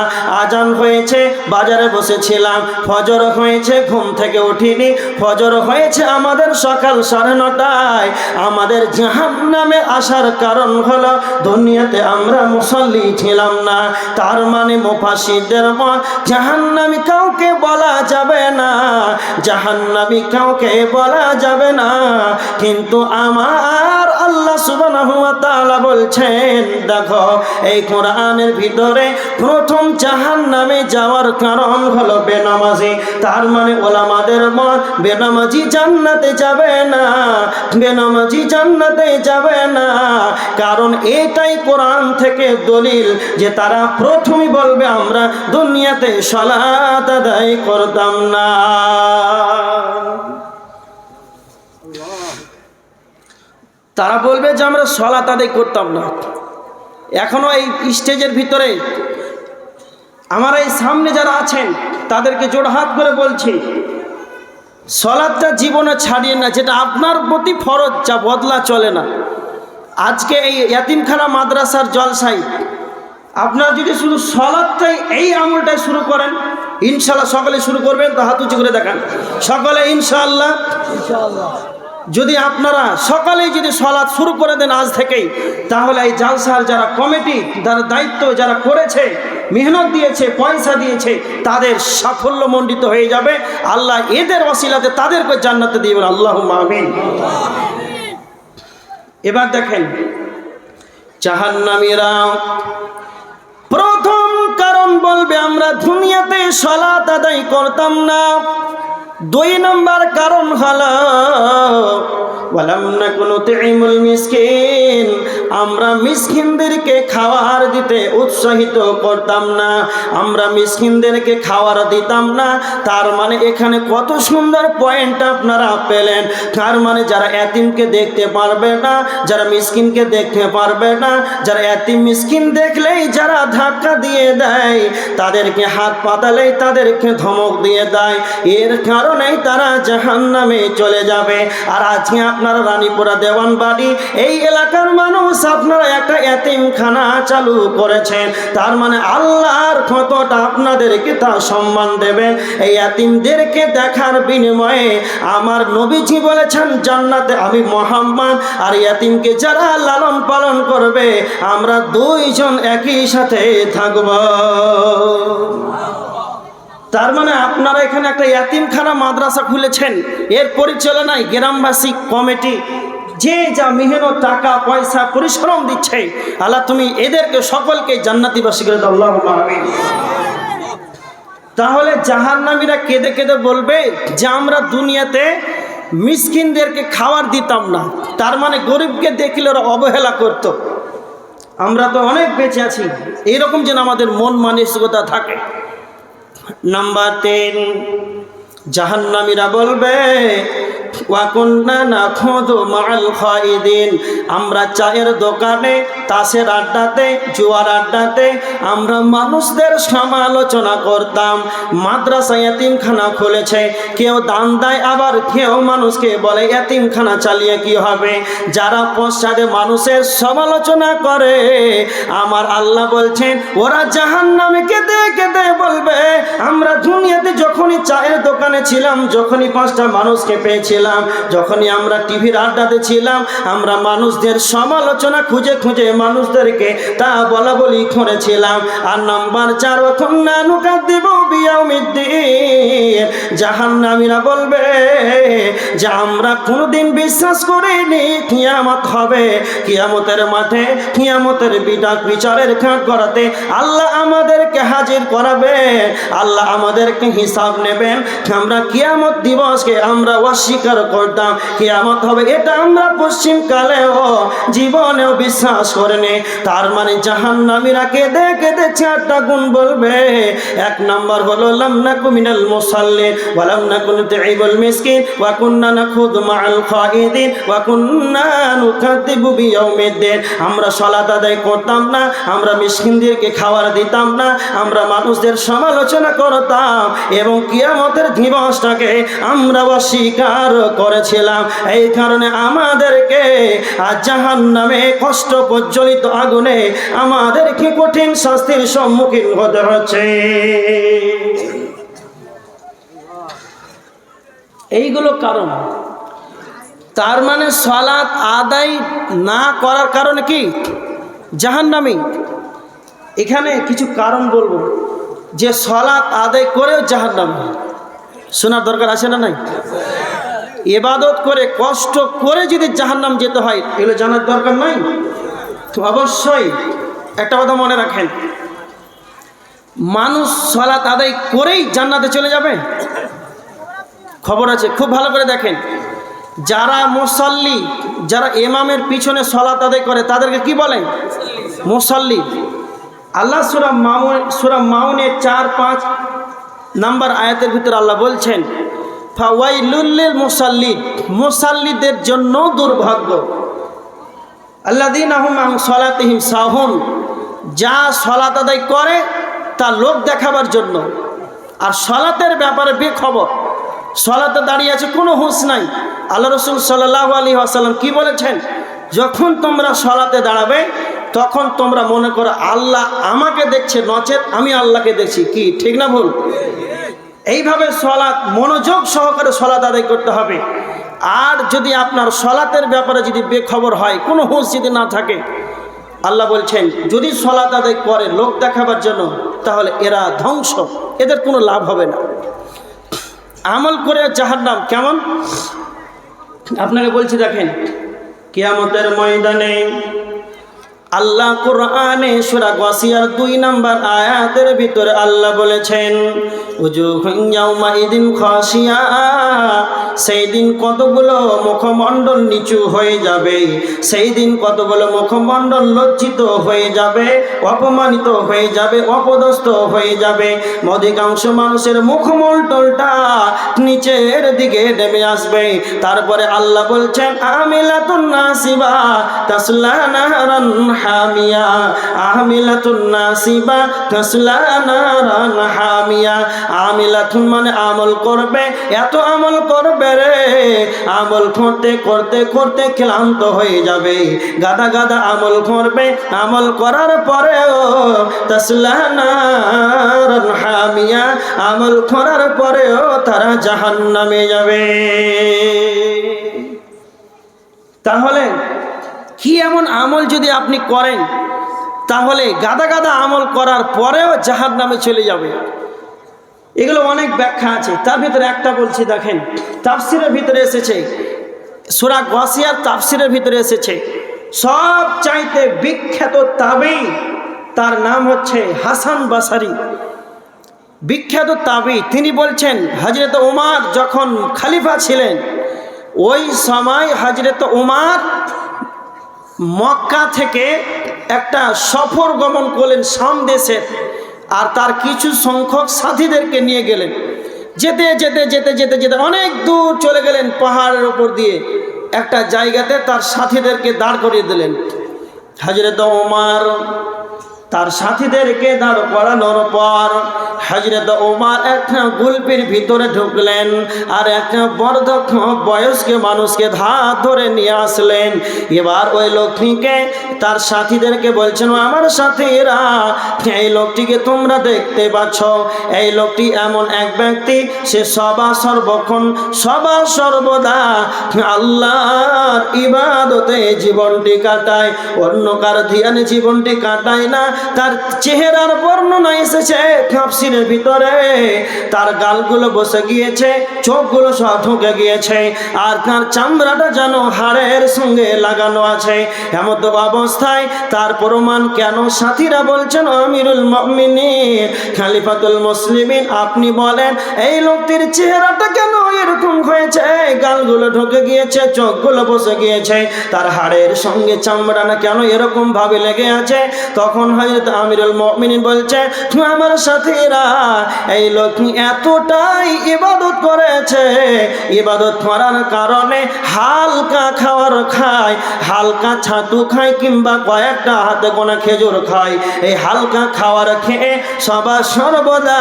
আজান হয়েছে বাজারে বসেছিলাম, ছিলাম, ফজর হয়েছে ঘুম থেকে উঠিনি, ফজর হয়েছে আমাদের সকাল 9:30টায়। আমাদের জাহান্নামে আসার কারণ হলো দুনিয়াতে আমরা মুসল্লি ছিলাম না। তার মানে মুফাসসিরদের মত জাহান্নামী কাউকে বলা যাবে না, জাহান্নামী কাউকে বলা যাবে না। কিন্তু আমার আল্লাহ সুবহানাহু ওয়া তাআলা বলছেন, দেখো এই কোরআনের ভিতরে প্রথম জাহান্নামে যাওয়ার কারণ হলো বেনামাজি। তার মানে ওলামাদের মত বেনামাজি জান্নাতে যাবে না, বেনামাজি জান্নাতে যাবে না। কারণ এটাই কোরআন থেকে দলিল যে তারা প্রথমেই বলবে আমরা দুনিয়াতে সালাত আদায় করতাম না। তারা বলবে যে আমরা সালাত আদায় করতাম না। এখনো এই স্টেজের ভিতরে আমার এই সামনে যারা আছেন তাদেরকে জোড়হাত করে বলছি, সালাতটা জীবনে ছাড়িয়ে না, যেটা আপনার প্রতি ফরজ, যা বদলা চলে না। আজকে এই ইয়াতিমখানা মাদ্রাসার জলসায় আপনারা যদি শুধু সালাতটাই এই আমলটাই শুরু করেন, ইনশাআল্লাহ সকলে শুরু করবেন তো হাত উঁচু করে দেখান সকলে, ইনশাআল্লাহ। যদি আপনারা সকালেই যদি সালাত শুরু করে দেন আজ থেকেই, তাহলে এই জালসার যারা কমিটি, যারা দায়িত্ব যারা করেছে, মেহনত দিয়েছে, পয়সা দিয়েছে, তাদের সাফল্যমণ্ডিত হয়ে যাবে। আল্লাহ এদের ওসিলাতে তাদেরকে জান্নাতে দিবেন, আল্লাহুম্মা আমিন। এবার দেখেন জাহান্নামীরা প্রথম কারণ বলবে আমরা দুনিয়াতে সালাত আদায় করতাম না। 2 নম্বর কারণ হলো ওয়ালাম নাকুনু তুইমুল মিসকিন, আমরা মিসকিনদেরকে খাবার দিতে উৎসাহিত করতাম না, আমরা মিসকিনদেরকে খাবার দিতাম না। তার মানে এখানে কত সুন্দর পয়েন্ট আপনারা পেলেন। তার মানে যারা এতিমকে দেখতে পারবে না, যারা মিসকিনকে দেখতে পারবে না, যারা এতিম মিসকিন দেখলেই যারা ধাক্কা দিয়ে দেয়, তাদেরকে হাত পাতালেই তাদেরকে ধমক দিয়ে দেয়, এর কারণেই তারা জাহান্নামে চলে যাবে। আর আজকে আপনারা রানীপুরা দেওয়ানবাড়ি এই এলাকার মানুষ আপনারা একটা এতিমখানা চালু করেছেন, তার মানে আল্লাহর কতটা আপনাদেরকে তা সম্মান দেবেন। এই এতিমদেরকে দেখার বিনিময়ে আমার নবীজি বলেছেন জান্নাতে আমি মুহাম্মদ আর এতিমকে যারা লালন পালন করবে আমরা 2 জন একই সাথে থাকব। তার মানে আপনারা এখানে একটা এতিমখানা মাদ্রাসা খুলেছেন, এর পরিচালনায় গ্রামবাসী কমিটি যে যা মেহনত টাকা পয়সা পরিশ্রম দিচ্ছে, আল্লাহ তুমি এদেরকে সকলকে জান্নাতীবাসী করে দাও, আল্লাহুম্মা আমিন। তাহলে জাহান্নামীরা কেঁদে কেঁদে বলবে যে আমরা দুনিয়াতে মিসকিনদেরকে খাবার দিতাম না, তার মানে গরিবকে দেখলে ওরা অবহেলা করত। আমরা তো অনেক বেঁচে আছি, এইরকম যেন আমাদের মন মানসিকতা থাকে। নাম্বার 3, জাহান্নামীরা বলবে ওয়াকুন্না নাখুদু মাআল খাইদিন, আমরা চায়ের দোকানে, তাসের আড্ডাতে, জুয়ার আড্ডাতে আমরা মানুষদের সমালোচনা করতাম। মাদ্রাসা এতিমখানা খুলেছে, কেউ দান দেয়, আবার কেউ মানুষকে বলে এতিমখানা চালিয়ে কি হবে। যারা পশ্চাতে মানুষের সমালোচনা করে আমার আল্লাহ বলছেন ওরা জাহান্নামে কেঁদে কেঁদে বলবে আমরা দুনিয়াতে যখনই চায়ের দোকানে ছিলাম, যখনই 5টা মানুষকে পেয়েছিলাম, যখনই আমরা টিভির আড্ডাতে ছিলাম, আমরা মানুষদের সমালোচনা খুঁজে খুঁজে মানুষদেরকে তা বলা বলি করেছিলাম। আর নাম্বার 4, ওয়াকুন্না নুকাযযিবু বিয়াউমিদ্দিন, জাহান্নামীরা বলবে যে আমরা কোনোদিন বিশ্বাস করিনি কিয়ামত হবে, কিয়ামতের মাঠে, কিয়ামতের বিচারের কাঠ করাতে আল্লাহ আমাদেরকে হাজির করাবে, আল্লাহ আমাদেরকে হিসাব নেবেন। আমরা কিয়ামত দিবসকে আমরা অস্বীকার করতাম, কিয়ামত হবে এটা আমরা পশ্চিমকালেও জীবনেও বিশ্বাস করিনি। তার মানে জাহান্নামীরা কেঁদে কেঁদে 4টা গুণ বলবে। 1 নম্বর হলো লাম নাকু মিনাল মুসাল্লিন ওয়া লাম নাকু নুতি'মুল মিসকিন ওয়া কুন্না নাখুদু মাআল খাইদিন ওয়া কুন্না নুকাযযিবু বিয়াউমিদ্দিন, আমরা সালাত আদায় করতাম না, আমরা মিসকিনদেরকে খাবার দিতাম না, আমরা মানুষদের সমালোচনা করতাম এবং কিয়ামতের দিবসটাকে আমরা অস্বীকার করেছিলাম। এই কারণে আমাদেরকে জাহান্নামে কষ্ট প্রজ্বলিত আগুনে আমাদেরকে কঠিন শাস্তির সম্মুখীন হতে হচ্ছে। এইগুলো কারণ। তার মানে সালাত আদায় না করার কারণে কি জাহান্নামী। এখানে কিছু কারণ বলবো যে সালাত আদায় করেও জাহান্নামী। শোনার দরকার আছে না নাই? ইবাদত করে কষ্ট করে যদি জাহান্নাম যেতে হয় এগুলো জানার দরকার নাই? তো অবশ্যই একটা কথা মনে রাখেন, মানুষ সালাত আদায় করেই জান্নাতে চলে যাবে? খবর আছে, খুব ভালো করে দেখেন। যারা মুসাল্লি, যারা ইমামের পিছনে সালাত আদায় করে তাদেরকে কি বলেন? মুসাল্লি। আল্লাহ সূরা মাউনের 4-5 নাম্বার আয়াতের ভিতরে আল্লাহ বলছেন, ফাওয়াইলুল লিল মুসাল্লিন, মুসাল্লিদের জন্য দুর্ভাগ্য। আল্লাযীনা হুম আন সালাতিহিম সাহুন, যা সালাত আদায় করে তা লোক দেখাবার জন্য, আর সালাতের ব্যাপারে বেখবর, সালাতে দাঁড়িয়ে আছে কোনো হুঁশ নাই। আল্লাহ রাসূল সাল্লাল্লাহু আলাইহি ওয়াসাল্লাম কি বলেছেন? যখন তোমরা সালাতে দাঁড়াবে তখন তোমরা মনে করো আল্লাহ আমাকে দেখছে, নচেত আমি আল্লাহকে দেখছি। কি ঠিক না ভুল? এইভাবে সালাত মনোযোগ সহকারে সালাত আদায় করতে হবে। আর যদি আপনার সালাতের ব্যাপারে যদি বেখবর হয়, কোনো হুঁশ যদি না থাকে, আল্লাহ বলছেন যদি সালাত আদায় করে লোক দেখাবার জন্য, তাহলে এরা ধ্বংস, এদের কোনো লাভ হবে না। আমল করে জাহান্নাম কেমন আপনাকে বলছি দেখেন। কিয়ামতের ময়দানে আল্লাহ কোরআনে সূরা গাসিয়ার 2 নম্বর আয়াতের ভিতরে আল্লাহ বলেছেন, উজুহুন ইয়াউমাইদিন খাশিয়া, সেই দিন কতগুলো মুখমণ্ডল নিচু হয়ে যাবে, সেই দিন কতগুলো মুখমণ্ডল লজ্জিত হয়ে যাবে, অপমানিত হয়ে যাবে, অপদস্থ হয়ে যাবে। অধিকাংশ মানুষের মুখমণ্ডলটা নিচের দিকে নেমে আসবে। তারপরে আল্লাহ বলছেন, আমিলাতুন নাসিবা তাসলা নারান হামিয়া, আমিলাতুন নাসিবা তাসলা নারান হামিয়া। আমিলাতুন মানে আমল করবে, এত আমল করবে রে, আমল করতে করতে করতে ক্লান্ত হয়ে যাবে। গাদা গাদা আমল করবে, আমল করার পরেও তাসলা নারান হামিয়া, আমল করার পরেও তারা জাহান্নামে যাবে। তাহলে কি এমন আমল যদি আপনি করেন, তাহলে গাদা গাদা আমল করার পরেও জাহান্নামে চলে যাবে? এগুলো অনেক ব্যাখ্যা আছে, তার ভিতরে একটা বলছি দেখেন। তাফসিরের ভিতরে এসেছে, সূরা গাসিয়ার তাফসিরের ভিতরে এসেছে, সব চাইতে বিখ্যাত তাবেঈ, তার নাম হচ্ছে হাসান বাসারি, বিখ্যাত তাবেঈ। তিনি বলছেন, হযরত ওমর যখন খলিফা ছিলেন, ওই সময় হযরত ওমর মক্কা থেকে একটা সফর গমন করলেন শাম দেশে, আর তার কিছু সংখ্যক সাথীদেরকে নিয়ে গেলেন। যেতে যেতে যেতে যেতে যেতে অনেক দূর চলে গেলেন, পাহাড়ের উপর দিয়ে একটা জায়গাতে তার সাথীদেরকে দাঁড় করিয়ে দিলেন। হযরত ওমর তার সাথীদেরকে দাঁড় করানোর পর হযরত ওমর একটা গুলপির ভিতরে ঢুকলেন, আর একটা বর্ধক বয়স্ক মানুষকে ধার ধরে নিয়ে আসলেন। এবার ওই লোকটিকে তার সাথীদেরকে বলছেন, আমার সাথীরা, এই লোকটিকে তোমরা দেখতে পাচ্ছ, এই লোকটি এমন এক ব্যক্তি, সে সর্বক্ষণ সর্বদা আল্লাহর ইবাদতে জীবনটি কাটায়, অন্য কার ধ্যানে জীবনটি কাটায় না। তার চেহারার বর্ণনা এসেছে তাফসীরের ভিতরে, তার গালগুলো বসে গিয়েছে, চোখগুলো সব ঢুকে গিয়েছে, আর তার চামড়াটা যেন হাড়ের সঙ্গে লাগানো আছে। এমত অবস্থায় তার প্রমাণ কেন সাথীরা বলছেন, আমিরুল মুমিনিন খলিফাতুল মুসলিমিন, আপনি বলেন এই লোকটির চেহারাটা কেন এরকম হয়েছে, গালগুলো ঢুকে গিয়েছে, চোখগুলো বসে গিয়েছে, তার হাড়ের সঙ্গে চামড়া না কেন এরকম ভাবে লেগে আছে? তখন হযরত আমিরুল মুমিনিন বলছে, আমার সাথীরা, এই লোক এতটাই ইবাদত করেছে, ইবাদত করার কারণে হালকা খাবার খায়, হালকা ছাতু খায়, কিংবা কয়েকটা হাতে গোনা খেজুর খায়। এই হালকা খাবার খেয়ে সর্বদা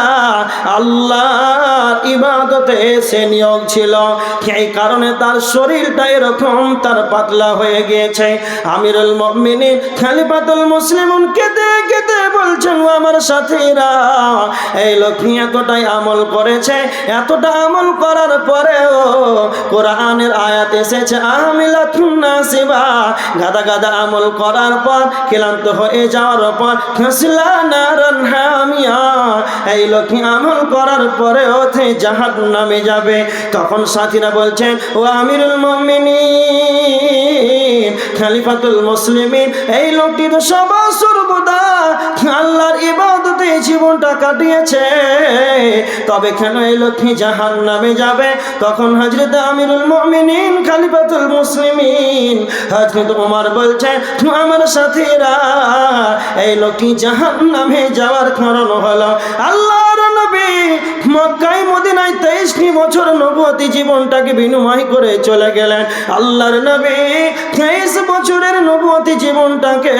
আল্লাহর ইবাদতে সে নিয়োগ নিয়োগ ছিল, এই কারণে তার শরীরটা এরকম তার পাতলা হয়ে গিয়েছে। আমিরুল মুমিনিন খলিফাতুল মুসলিমুন কেঁদে কেঁদে বলছেন, ও আমার সাথীরা, এই লক্ষ্মী এতটাই আমল করেছে, এতটা আমল করার পরেও কোরআনের আয়াত এসেছে আমিলাতুন নাসিবা, গাদা গাদা আমল করার পর ক্লান্ত হয়ে যাওয়ার পর হাসলা নারান হামিয়া, এই লক্ষ্মী আমল করার পরেও জাহান্নামে যাবে। তখন সাথীরা বলছেন, ও আমিরুল মুমিনিন খলিফাতুল মুসলিমিন, এই লোকটি তো সর্বদা আল্লাহর ইবাদতে জীবনটা কাটিয়েছে, তবে কেন এই লক্ষ্মী জাহান্নামে যাবে? তখন হযরত আমিরুল মুমিনিন খলিফাতুল মুসলিমিন হযরত ওমর বলছে, আমার সাথীরা, এই লোকটি জাহান্নামে যাওয়ার কারণ হলো আল্লাহর নবী মক্কায় মদিনায় 23 বছর নবুয়তি জীবনটাকে বিনিময় করে চলে গেলেন। আল্লাহর নবী 23 বছরের নবুয়তি জীবনটাকে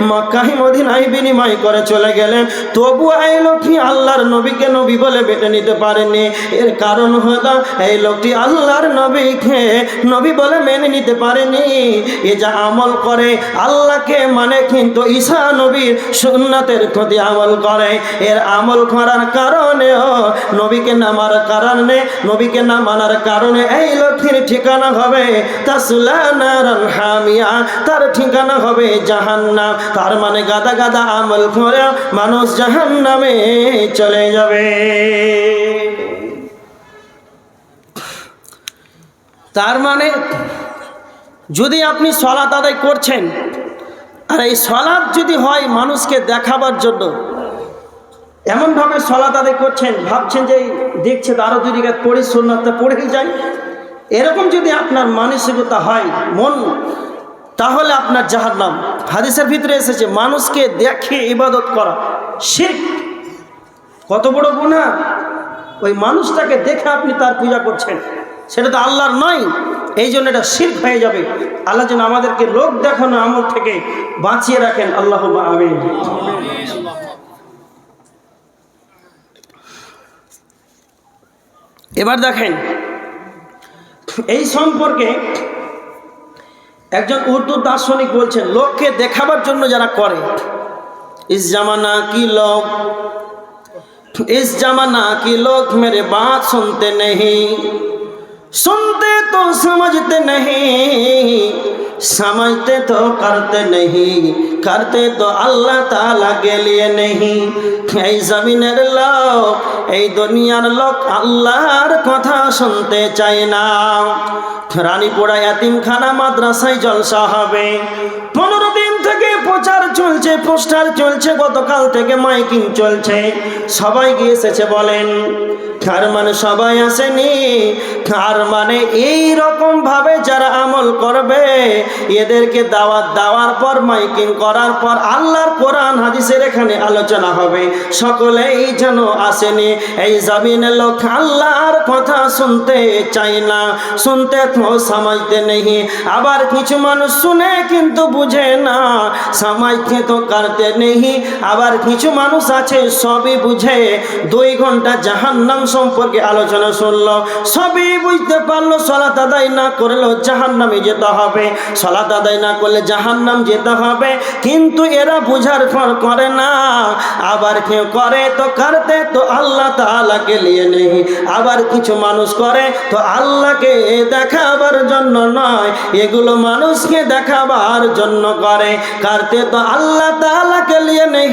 মক্কায় মদিনায় বিনিময় করে চলে গেলেন, তবু এই লোকটি আল্লাহর নবীকে নবী বলে বেটে নিতে পারেনি। এর কারণ হলো এই লোকটি আল্লাহর নবীকে নবী বলে মেনে নিতে পারেনি। এ যা আমল করে আল্লাহকে মানে, কিন্তু ঈসা নবীর সুন্নাতের প্রতি আমল করে। এর আমল করার কারণেও নবীকে না মানার কারণে, নবীকে না মানার কারণে এই লোকটির ঠিকানা হবে তাসলা নারান হামিয়া, তার ঠিকানা হবে জাহান্নাম। তার মানে গাদা গাদা আমল করে মানুষ জাহান্নামে চলে যাবে। তার মানে যদি আপনি সালাত আদায় করছেন, আর এই সালাত যদি হয় মানুষকে দেখাবার জন্য, এমনভাবে সালাত আদায় করছেন, ভাবছেন যে দেখছে আরও 2 রাকাত পড়ি, সুন্নাতটা পড়েই যায়, এরকম যদি আপনার মানসিকতা হয় মন, তাহলে আপনার জাহান্নাম। হাদিসের ভিতরে এসেছে মানুষকে দেখে ইবাদত করা শিরক, কত বড় গুনাহ। ওই মানুষটাকে দেখে আপনি তার পূজা করছেন, সেটা তো আল্লাহর নয়, এই জন্য এটা শিরক হয়ে যাবে। আল্লাহ যেন আমাদেরকে লোক দেখানো আমল থেকে বাঁচিয়ে রাখেন, আল্লাহুম্মা আমিন। এবার দেখেন, এই সম্পর্কে একজন উর্দু দার্শনিক বলছেন, লোককে দেখাবার জন্য যারা করে, ইস জামানা কি লোক, इस जमाना की लोग मेरे बात सुनते नहीं, सुनते तो समझते नहीं, समझते तो करते नहीं, करते तो अल्लाह ताला के लिए नहीं। এই জমিনের লোক, এই দুনিয়ার লোক আল্লাহর কথা শুনতে চায় না। রানীপুরা এতিমখানা মাদ্রাসায় জলসা হবে, 15 দিন থেকে প্রচার চলছে, পোস্টার চলছে, গতকাল থেকে মাইকিং চলছে, সবাই গিয়ে এসেছে বলেন। তার মানে সবাই আসেনি, তার মানে এই রকম ভাবে যারা আমল করবে, এদেরকে দাওয়াত দেওয়ার পর, মাইকিং করার পর আল্লাহর কোরআন হাদিসের এখানে আলোচনা হবে, সকলেই যেন আসেনি। এই জমিনের লোক আল্লাহর কথা শুনতে চায় না, শুনতে তো সমাজতে নেই। আবার কিছু মানুষ শুনে কিন্তু বুঝে না, সমাজতে তো করতে নেই। আবার কিছু মানুষ আছে সবই বুঝে, 2 ঘন্টা জাহান্নাম সম্পর্কে আলোচনা শুনলো, সবই বুঝতে পারলো, সালাত আদায় না করলেও জাহান্নামে যেতে হবে, সালাত আদায় না করলে জাহান্নাম যেতে হবে, কিন্তু এরা বুঝার পর করে না। আবার কেউ করে তো করতে তো আল্লাহ তাআলাকে লিয়ে নেই। আবার কিছু মানুষ করে তো আল্লাহকে দেখাবার জন্য নয়, এগুলো মানুষকে দেখাবার জন্য করে, করতে তো আল্লাহ তাআলাকে লিয়ে নেই,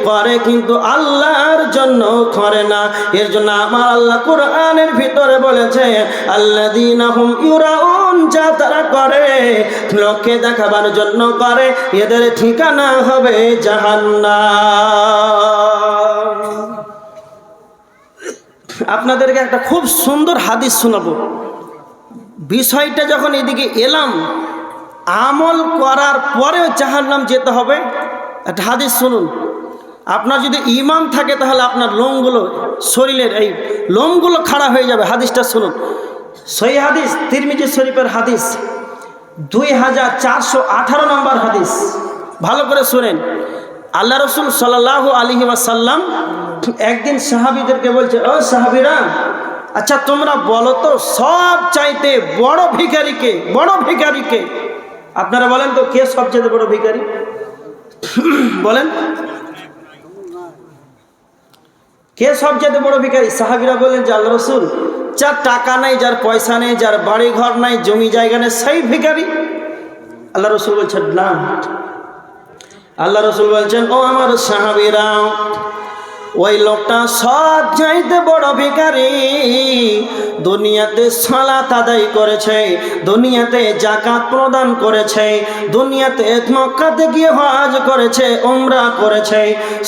করে কিন্তু আল্লাহর জন্য করে না। এর জন্য আমার আল্লাহ কোরআনের ভিতরে বলেছে, আল্লাযীনা হুম ইউরাউন, যা তারা করে লোককে দেখাবার জন্য করে, এদের ঠিকানা হবে জাহান্নাম। আপনাদেরকে একটা খুব সুন্দর হাদিস শোনাবো। বিষয়টা যখন এদিকে এলাম, আমল করার পরেও জাহান্নাম যেতে হবে, একটা হাদিস শুনুন। আপনার যদি ঈমান থাকে তাহলে আপনার লোমগুলো, শরীরের এই লোমগুলো খাড়া হয়ে যাবে। হাদিসটা শুনুন, সহিহ হাদিস, তিরমিজি শরীফের হাদিস, 2418 নম্বর হাদিস। ভালো করে শুনেন। আল্লাহ রসুল সাল্লাল্লাহু আলাইহি ওয়াসাল্লাম একদিন সাহাবীদেরকে বলছে, ও সাহাবীরা, আচ্ছা তোমরা বলো তো সব চাইতে বড় ভিখারিকে, বড় ভিখারিকে? আপনারা বলেন তো কে সবচেয়ে বড় ভিখারি? বলেন কে সবচেয়ে বড় ভিখারি? সাহাবীরা বলেন যে আল্লাহ রাসূল, যার টাকা নাই, যার পয়সা নেই, যার বাড়ি ঘর নাই, জমি জায়গা নেই, সেই ভিখারি। আল্লাহ রাসূল বলছেন না। আল্লাহ রাসূল বলছেন, ও আমার সাহাবীরা, ওই লোকটা সব চাইতে বড় ভিখারি। দুনিয়াতে সালাত আদায় করেছে, দুনিয়াতে যাকাত প্রদান করেছে, দুনিয়াতে মক্কাতে গিয়ে হজ করেছে, উমরা করেছে,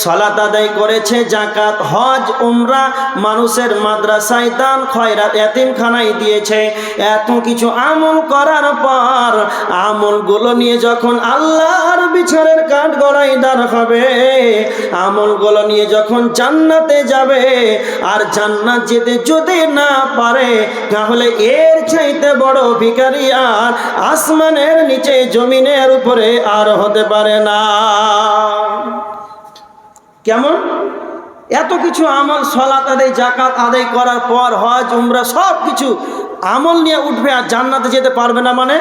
সালাত আদায় করেছে, যাকাত, হজ, উমরা, মানুষের মাদ্রাসায় দান খয়রাত, এতিমখানায় দিয়েছে। এত কিছু আমল করার পর আমলগুলো নিয়ে যখন আল্লাহর বিচারের কাঠগড়ায় দাঁড় হবে, আমলগুলো নিয়ে যখন জান্নাতে যাবে, আর জান্নাত যেতে যদি না পারে, তাহলে এর চাইতে বড় ভিখারি আর আসমানের নিচে জমিনের উপরে আর হতে পারে না। কেমন? এত কিছু আমল, সালাত আদায়, যাকাত আদায় করার পর হজ, উমরা, সব কিছু আমল নিয়ে উঠবে আর জান্নাতে যেতে পারবে না। মানে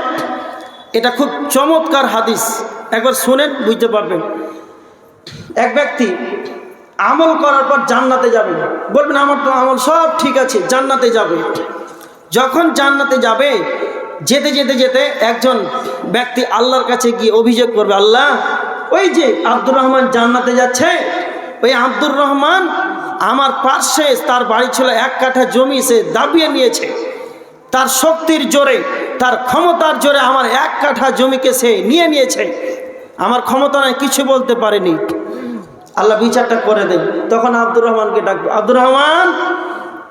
এটা খুব চমৎকার হাদিস, একবার শুনেন বুঝতে পারবেন। এক ব্যক্তি আমল করার পর জান্নাতে যাবে, বলবেন আমার তো আমল সব ঠিক আছে, জান্নাতে যাবে। যখন জান্নাতে যাবে, যেতে যেতে যেতে একজন ব্যক্তি আল্লাহর কাছে গিয়ে অভিযোগ করবে, আল্লাহ, ওই যে আব্দুর রহমান জান্নাতে যাচ্ছে, ওই আব্দুর রহমান আমার পাশে, তার বাড়ি ছিল 1 কাঠা জমি, সে দাবিয়ে নিয়েছে, তার শক্তির জোরে, তার ক্ষমতার জোরে আমার 1 কাঠা জমিকে সে নিয়ে নিয়েছে, আমার ক্ষমতা নয়, কিছু বলতে পারেনি। আল্লাহ বিচারটা করে দেন। তখন আব্দুর রহমানকে ডাকবে, আব্দুর রহমান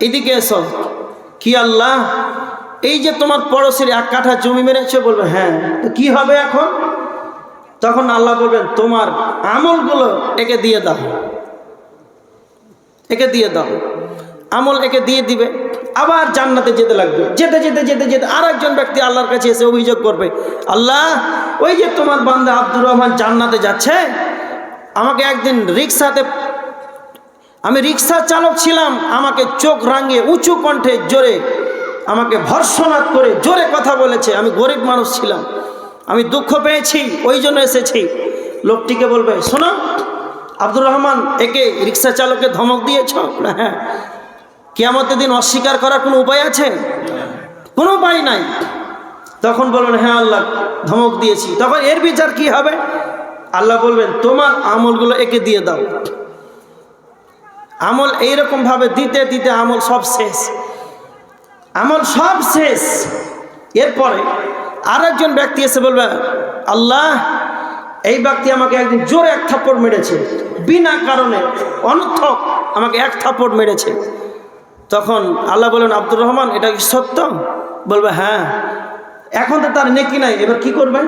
এদিকে এসো। কি আল্লাহ? এই যে তোমার পড়োশির 1 কাঠা জমি মেরেছে। বলবে হ্যাঁ, তো কি হবে এখন? তখন আল্লাহ বলবেন, তোমার আমলগুলো একে দিয়ে দাও, একে দিয়ে দাও। আমল একে দিয়ে দিবে, আবার জান্নাতে যেতে লাগবে। যেতে যেতে যেতে যেতে আর একজন ব্যক্তি আল্লাহর কাছে এসে অভিযোগ করবে, আল্লাহ, ওই যে তোমার বান্দা আব্দুর রহমান জান্নাতে যাচ্ছে, আমাকে একদিন রিক্সাতে, আমি রিক্সা চালক ছিলাম, আমাকে চোখ রাঙিয়ে উঁচু কণ্ঠে জোরে আমাকে ভর্ৎসনাদ করে জোরে কথা বলেছে, আমি গরিব মানুষ ছিলাম, আমি দুঃখ পেয়েছি, ওই জন্য এসেছি। লোকটিকে বলবে, শোনো আব্দুর রহমান, একে রিক্সা চালককে ধমক দিয়েছ? হ্যাঁ। কিয়ামতের দিন অস্বীকার করার কোনো উপায় আছে? কোনো উপায় নাই। তখন বলবেন, হ্যাঁ আল্লাহ, ধমক দিয়েছি। তখন এর বিচার কি হবে? আল্লাহ বলবেন, তোমার আমলগুলো একে দিয়ে দাও। আমল এইরকম ভাবে দিতে দিতে আমল সব শেষ, আমল সব শেষ। এরপরে আর একজন ব্যক্তি এসে বলবে, আল্লাহ, এই ব্যক্তি আমাকে একদিন জোরে 1 থাপ্পড় মেরেছে, বিনা কারণে অনর্থক আমাকে 1 থাপ্পড় মেরেছে। তখন আল্লাহ বলেন, আব্দুর রহমান, এটা কি সত্য? বলবে হ্যাঁ। এখন তো তার নেকি নাই, এবার কি করবেন?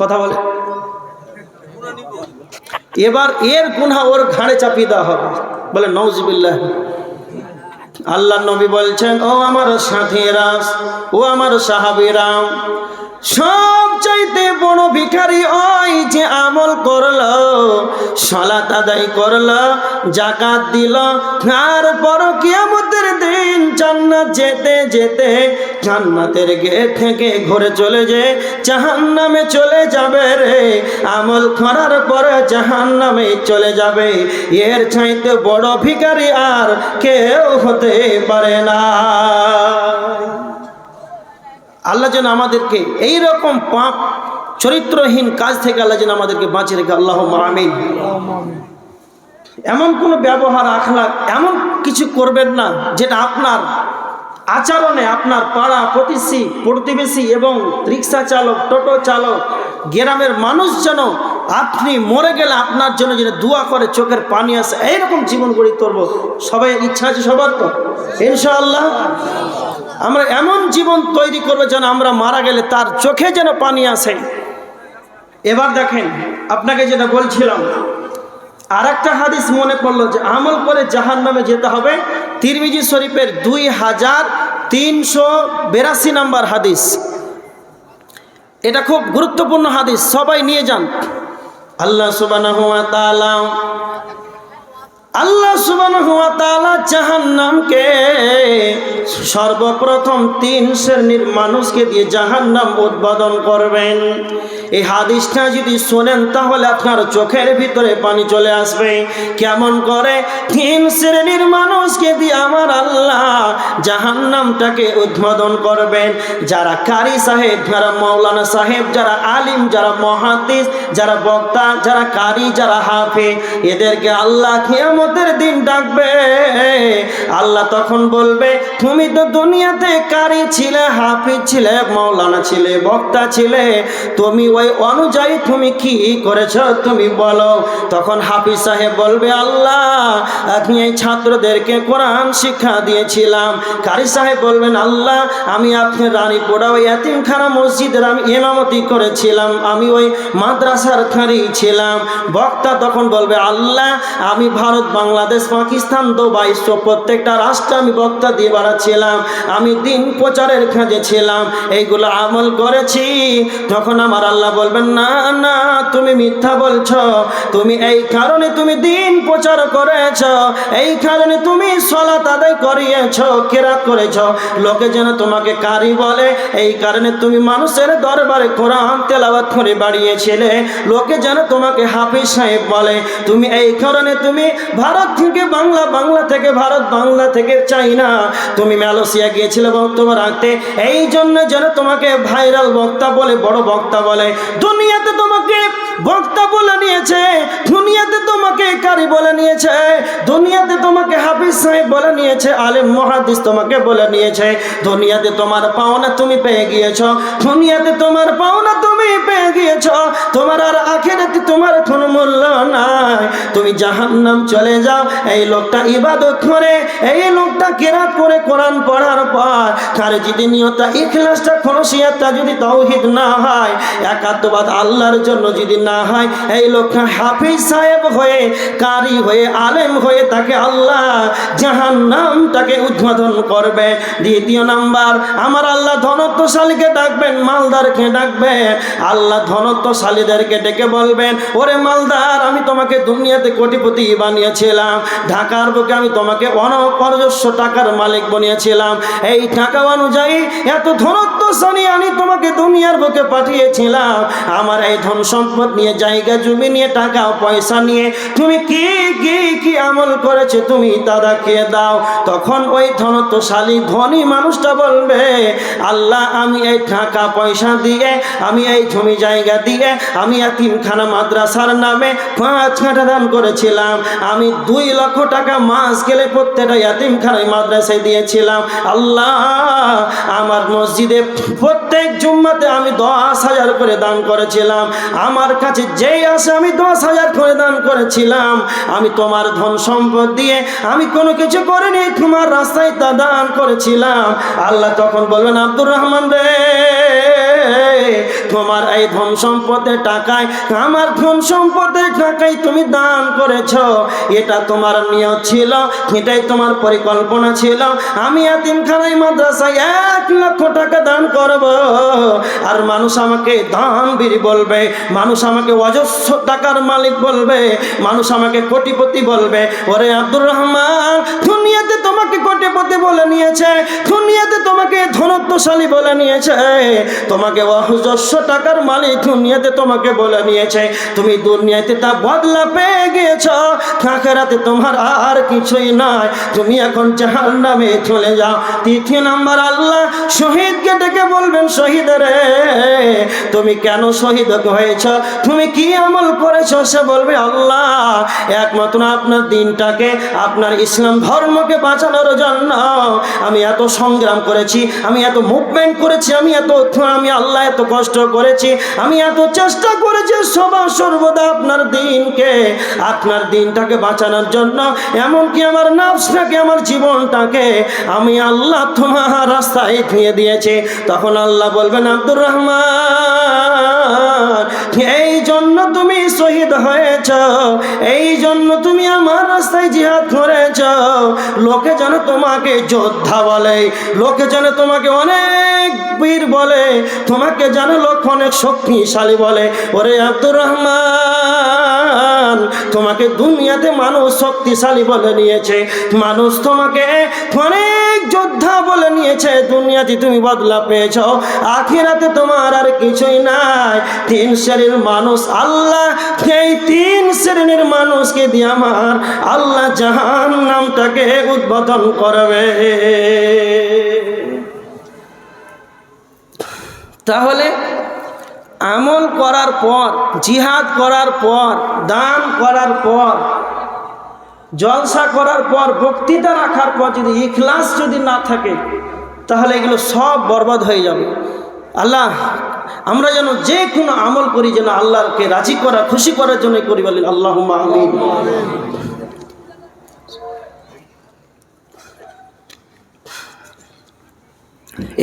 কথা বলে। এবার এর গুনাহ ওর ঘাড়ে চাপিয়ে দেওয়া হবে। বলে নাউজুবিল্লাহ। আল্লাহ নবী বলছেন, ও আমার সাথীরা, ও আমার সাহাবীরা, সব চাইতে বড় ভিখারি ওই যে আমল করলো, সালাত আদায় করলো, যাকাত দিল, তারপর কিয়ামতের দিন জান্নাত যেতে যেতে জান্নাতের গেট থেকে ঘুরে চলে যে জাহান্নামে চলে যাবে রে। আমল করার পরে জাহান্নামে চলে যাবে। এর চাইতে বড় ভিখারি আর কেউ হতে পারে না। আল্লাহ যেন আমাদেরকে এই রকম পাপ চরিত্রহীন কাজ থেকে আল্লাহ যেন আমাদেরকে বাঁচিয়ে রেখে। আল্লাহুম্মা আমিন। এমন কোনো ব্যবহার, আখলাক, এমন কিছু করবেন না যেটা আপনার আচরণে আপনার পাড়া প্রতিবেশী এবং রিক্সা চালক, টোটো চালক, গ্রামের মানুষ যেন আপনি মরে গেলে আপনার জন্য যেন দোয়া করে, চোখের পানি আসে, এইরকম জীবন গড়ে তুলব। সবাই ইচ্ছা আছে সবার? তো ইনশাআল্লাহ আমরা এমন জীবন তৈরি করবো যেন আমরা মারা গেলে তার চোখে যেন পানি আসে। এবার দেখেন, আপনাকে যেটা বলছিলাম, আর একটা হাদিস মনে পড়লো যে আমল করে জাহান্নামে যেতে হবে। তিরমিজি শরীফের 2382 নম্বর হাদিস। এটা খুব গুরুত্বপূর্ণ হাদিস, সবাই নিয়ে যান। আল্লাহ সুবহানাহু ওয়া তাআলা আল্লাহ সুবহানাহু ওয়া তাআলা জাহান্নামকে সর্বপ্রথম 3 শ্রেণীর মানুষকে দিয়ে জাহান্নাম উদ্বোধন করবেন। এই হাদিসটা যদি শোনেন তাহলে আপনার চোখের ভিতরে পানি চলে আসবে। কেমন করে 3 শ্রেণীর মানুষকে দিয়ে আমার আল্লাহ জাহান্নামটাকে উদ্বোধন করবেন? যারা কারি সাহেব, যারা মাওলানা সাহেব, যারা আলিম, যারা মুহাদ্দিস, যারা বক্তা, যারা কারি, যারা হাফেজ, এদেরকে আল্লাহ কিয়ামতের দিন ডাকবে। আল্লাহ তখন বলবে, তুমি তো দুনিয়াতে কারি ছিলে, হাফেজ ছিলে, মাওলানা ছিলে, বক্তা ছিলে, তুমি ওই অনুযায়ী তুমি কি করেছ তুমি বলো। তখন হাফিজ সাহেব বলবে, আল্লাহ আপনি এই ছাত্রদেরকে কোরআন শিক্ষা দিয়েছিলাম। কারি সাহেব বলবেন, আল্লাহ আমি আপনার রানীপুরা ওই এতিমখানা মসজিদের আমি ইমামতি করেছিলাম, আমি ওই মাদ্রাসার কারি ছিলাম। বক্তা তখন বলবে, আল্লাহ আমি ভারত, বাংলাদেশ, পাকিস্তান, দুবাই প্রত্যেকটা রাষ্ট্রে আমি বক্তা দিয়ে বেড়াচ্ছিলাম, আমি দিন প্রচারের কাজে ছিলাম, এইগুলো আমল করেছি। তখন আমার আল্লাহ বলবেন, না না তুমি মিথ্যা বলছো, তুমি এই কারণে তুমি দিন প্রচার করেছ, এই কারণে তুমি সালাত আদায় করিয়েছ, কিরাত করেছ, লোকে যেন তোমাকে কারি বলে, এই কারণে তুমি মানুষের দরবারে কোরআন তেলাওয়াত করে বাড়িয়েছিলে, লোকে যেন তোমাকে হাফিজ সাহেব বলে, তুমি এই কারণে তুমি ভারত থেকে বাংলা, বাংলা থেকে ভারত, বাংলা থেকে চাইনা, তুমি মালয়েশিয়া গিয়েছিলে বক্তব্য রাখতে, এই জন্য যেন তোমাকে ভাইরাল বক্তা বলে, বড় বক্তা বলে। দুনিয়াতে তোমাকে বক্তা বলে নিয়েছে, দুনিয়াতে তোমাকে কারি বলে নিয়েছে, দুনিয়াতে তোমাকে হাফিজ সাহেব বলে নিয়েছে, আলেম মুহাদ্দিস তোমাকে বলে নিয়েছে, দুনিয়াতে তোমার পাওনা তুমি পেয়ে গিয়েছো, দুনিয়াতে তোমার পাওনা তুমি পেয়ে গিয়েছো, তোমার আর আখিরাতে তোমার কোনো মূল্য নাই, তুমি জাহান্নাম চলে যাও। এই লোকটা ইবাদত করে, এই লোকটা কিরাত করে, কোরআন পড়ার পর তার যদি নিয়তটা, ইখলাসটা, খলুসিয়াতটা যদি তাওহীদ না হয়, একাত্মবাদ আল্লাহর জন্য যদি না হয়, এই লোকটা হাফিজ সাহেব হয়ে, কারি হয়ে, আলেম হয়ে তাকে আল্লাহ জাহান্নামটাকে উদ্বোধন করবে। দ্বিতীয় নাম্বার, আমার আল্লাহ ধনত্বশালীকে ডাকবেন, মালদারকে ডাকবেন। আল্লাহ ধনত্বশালীদেরকে ডেকে বলবেন, ওরে মালদার, আমি তোমাকে দুনিয়াতে কোটিপতি বানিয়েছিলাম, ঢাকার বুকে আমি তোমাকে অনবরত টাকার মালিক বানিয়েছিলাম, এই টাকা অনুযায়ী এত ধনত্বশালী আমি তোমাকে দুনিয়ার বুকে পাঠিয়েছিলাম, আমার এই ধন সম্পদ নিয়ে, জায়গা জমি নিয়ে, টাকা পয়সা নিয়ে তুমি কি কি কি আমল করেছে তুমি তা দেখিয়ে দাও। তখন ওই ধনত্বশালী ধনী মানুষটা বলবে, আল্লাহ আমি এই টাকা পয়সা দিয়ে, আমি এই জমি জায়গা দিয়ে, আমি এতিমখানা মাদ্রাসার নামে 5 কাঠা দান করেছিলাম, আমি 2 লক্ষ টাকা মাস গেলে প্রত্যেকটা এতিমখানায় মাদ্রাসায় দিয়েছিলাম, আল্লাহ আমার মসজিদে প্রত্যেক জুম্মাতে আমি 10,000 করে দান করেছিলাম, আমার কাছে যেই আসে আমি 10,000 করে দান করেছিলাম, আমি তোমার ধন সম্পদ দিয়ে আমি কোনো কিছু করিনি, তোমার রাস্তায় তা দান করেছিলাম। আল্লাহ তখন বলবেন, আব্দুর রহমান রে, তোমার এই ধন সম্পদের টাকায়, আমার ধন সম্পদের টাকায় তুমি দান করেছ, এটা তোমার নিয়ত ছিল, এটাই তোমার পরিকল্পনা ছিল, আমি এতিমখানায় মাদ্রাসায় 1 লক্ষ টাকা দান করব, আর মানুষ আমাকে দানবীর বলবে, মানুষ আমাকে অজস্র টাকার মালিক বলবে, মানুষ আমাকে কোটিপতি বলবে। ওরে আব্দুর রহমান, দুনিয়াতে তোমাকে কোটিপতি বলে নিয়েছে, দুনিয়াতে তোমাকে ধনত্বশালী বলে নিয়েছে, তোমাকে অজস্র টাকার মালিক দুনিয়াতে তোমাকে বলে নিয়েছে, তুমি দুনিয়াতে তা বদলা পেয়ে গিয়েছ, আখিরাতে তোমার আর কিছুই নাই, তুমি এখন জাহান্নামে চলে যাও। তৃতীয় নাম্বার, আল্লাহ শহীদকে ডেকে বলবেন, শহীদ রে, তুমি কেন শহীদ হয়েছ, তুমি কি আমল করেছ? সে বলবে, আল্লাহ একমাত্র আপনার দিনটাকে, আপনার ইসলাম ধর্মকে বাঁচানোর জন্য আমি এত সংগ্রাম করেছি, আমি এত মুভমেন্ট করেছি, আমি আল্লাহ এত কষ্ট করেছি, আমি এত চেষ্টা করেছি সর্বদা আপনার দিনটাকে বাঁচানোর জন্য, এমনকি আমার নফসটাকে, আমার জীবনটাকে আমি আল্লাহ তোমার রাস্তায় দিয়ে দিয়েছি। তখন আল্লাহ বলবেন, আব্দুর রহমান, এই জন্য তুমি শহীদ হয়েছ, এই জন্য তুমি আমার রাস্তায় জিহাদ করেছ, লোকে যেন তোমাকে যোদ্ধা বলে, লোকে যেন তোমাকে অনেক বীর বলে, তোমাকে যেন লোক অনেক শক্তিশালী বলে। ওরে আব্দুর রহমান, তোমাকে দুনিয়াতে মানুষ শক্তিশালী বলে নিয়েছে, মানুষ তোমাকে অনেক যোদ্ধা বলে নিয়েছে, দুনিয়াতে তুমি বদলা পেয়েছ, আখিরাতে তোমার আর কিছুই নাই। তিন শ্রেণীর মানুষ আল্লাহ, এই তিন শ্রেণীর মানুষকে দিয়ে আমার আল্লাহ জাহান্নামটাকে উদ্বোধন করবে। তাহলে আমল করার পর, জিহাদ করার পর, দান করার পর, জলসা করার পর, বক্তৃতা রাখার পর যদি ইখলাস যদি না থাকে তাহলে এগুলো সব বরবাদ হয়ে যাবে। আল্লাহ আমরা যেন যে কোনো আমল করি যেন আল্লাহকে রাজি করা, খুশি করার জন্য করি, বলি আল্লাহুম্মা আমিন।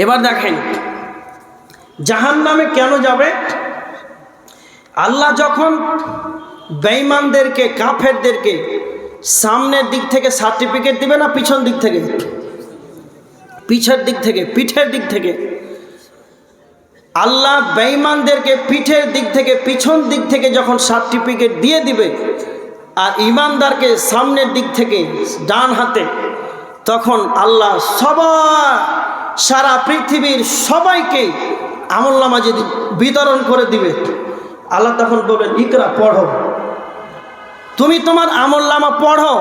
এবার দেখেন জাহান্নামে কেন যাবে? আল্লাহ যখন বেঈমানদেরকে, কাফেরদেরকে সামনের দিক থেকে সার্টিফিকেট দিবে না পিছন দিক থেকে? পিছের দিক থেকে, পিঠের দিক থেকে। আল্লাহ বেঈমানদেরকে পিঠের দিক থেকে, পিছন দিক থেকে যখন সার্টিফিকেট দিয়ে দিবে আর ইমানদারকে সামনের দিক থেকে ডান হাতে, তখন আল্লাহ সবার, সারা পৃথিবীর সবাইকে আমলনামা যদি বিতরণ করে দিবে, আল্লাহ তখন বলবেন ইকরা, পড়ো, তুমি তোমার আমলনামা পড়ো।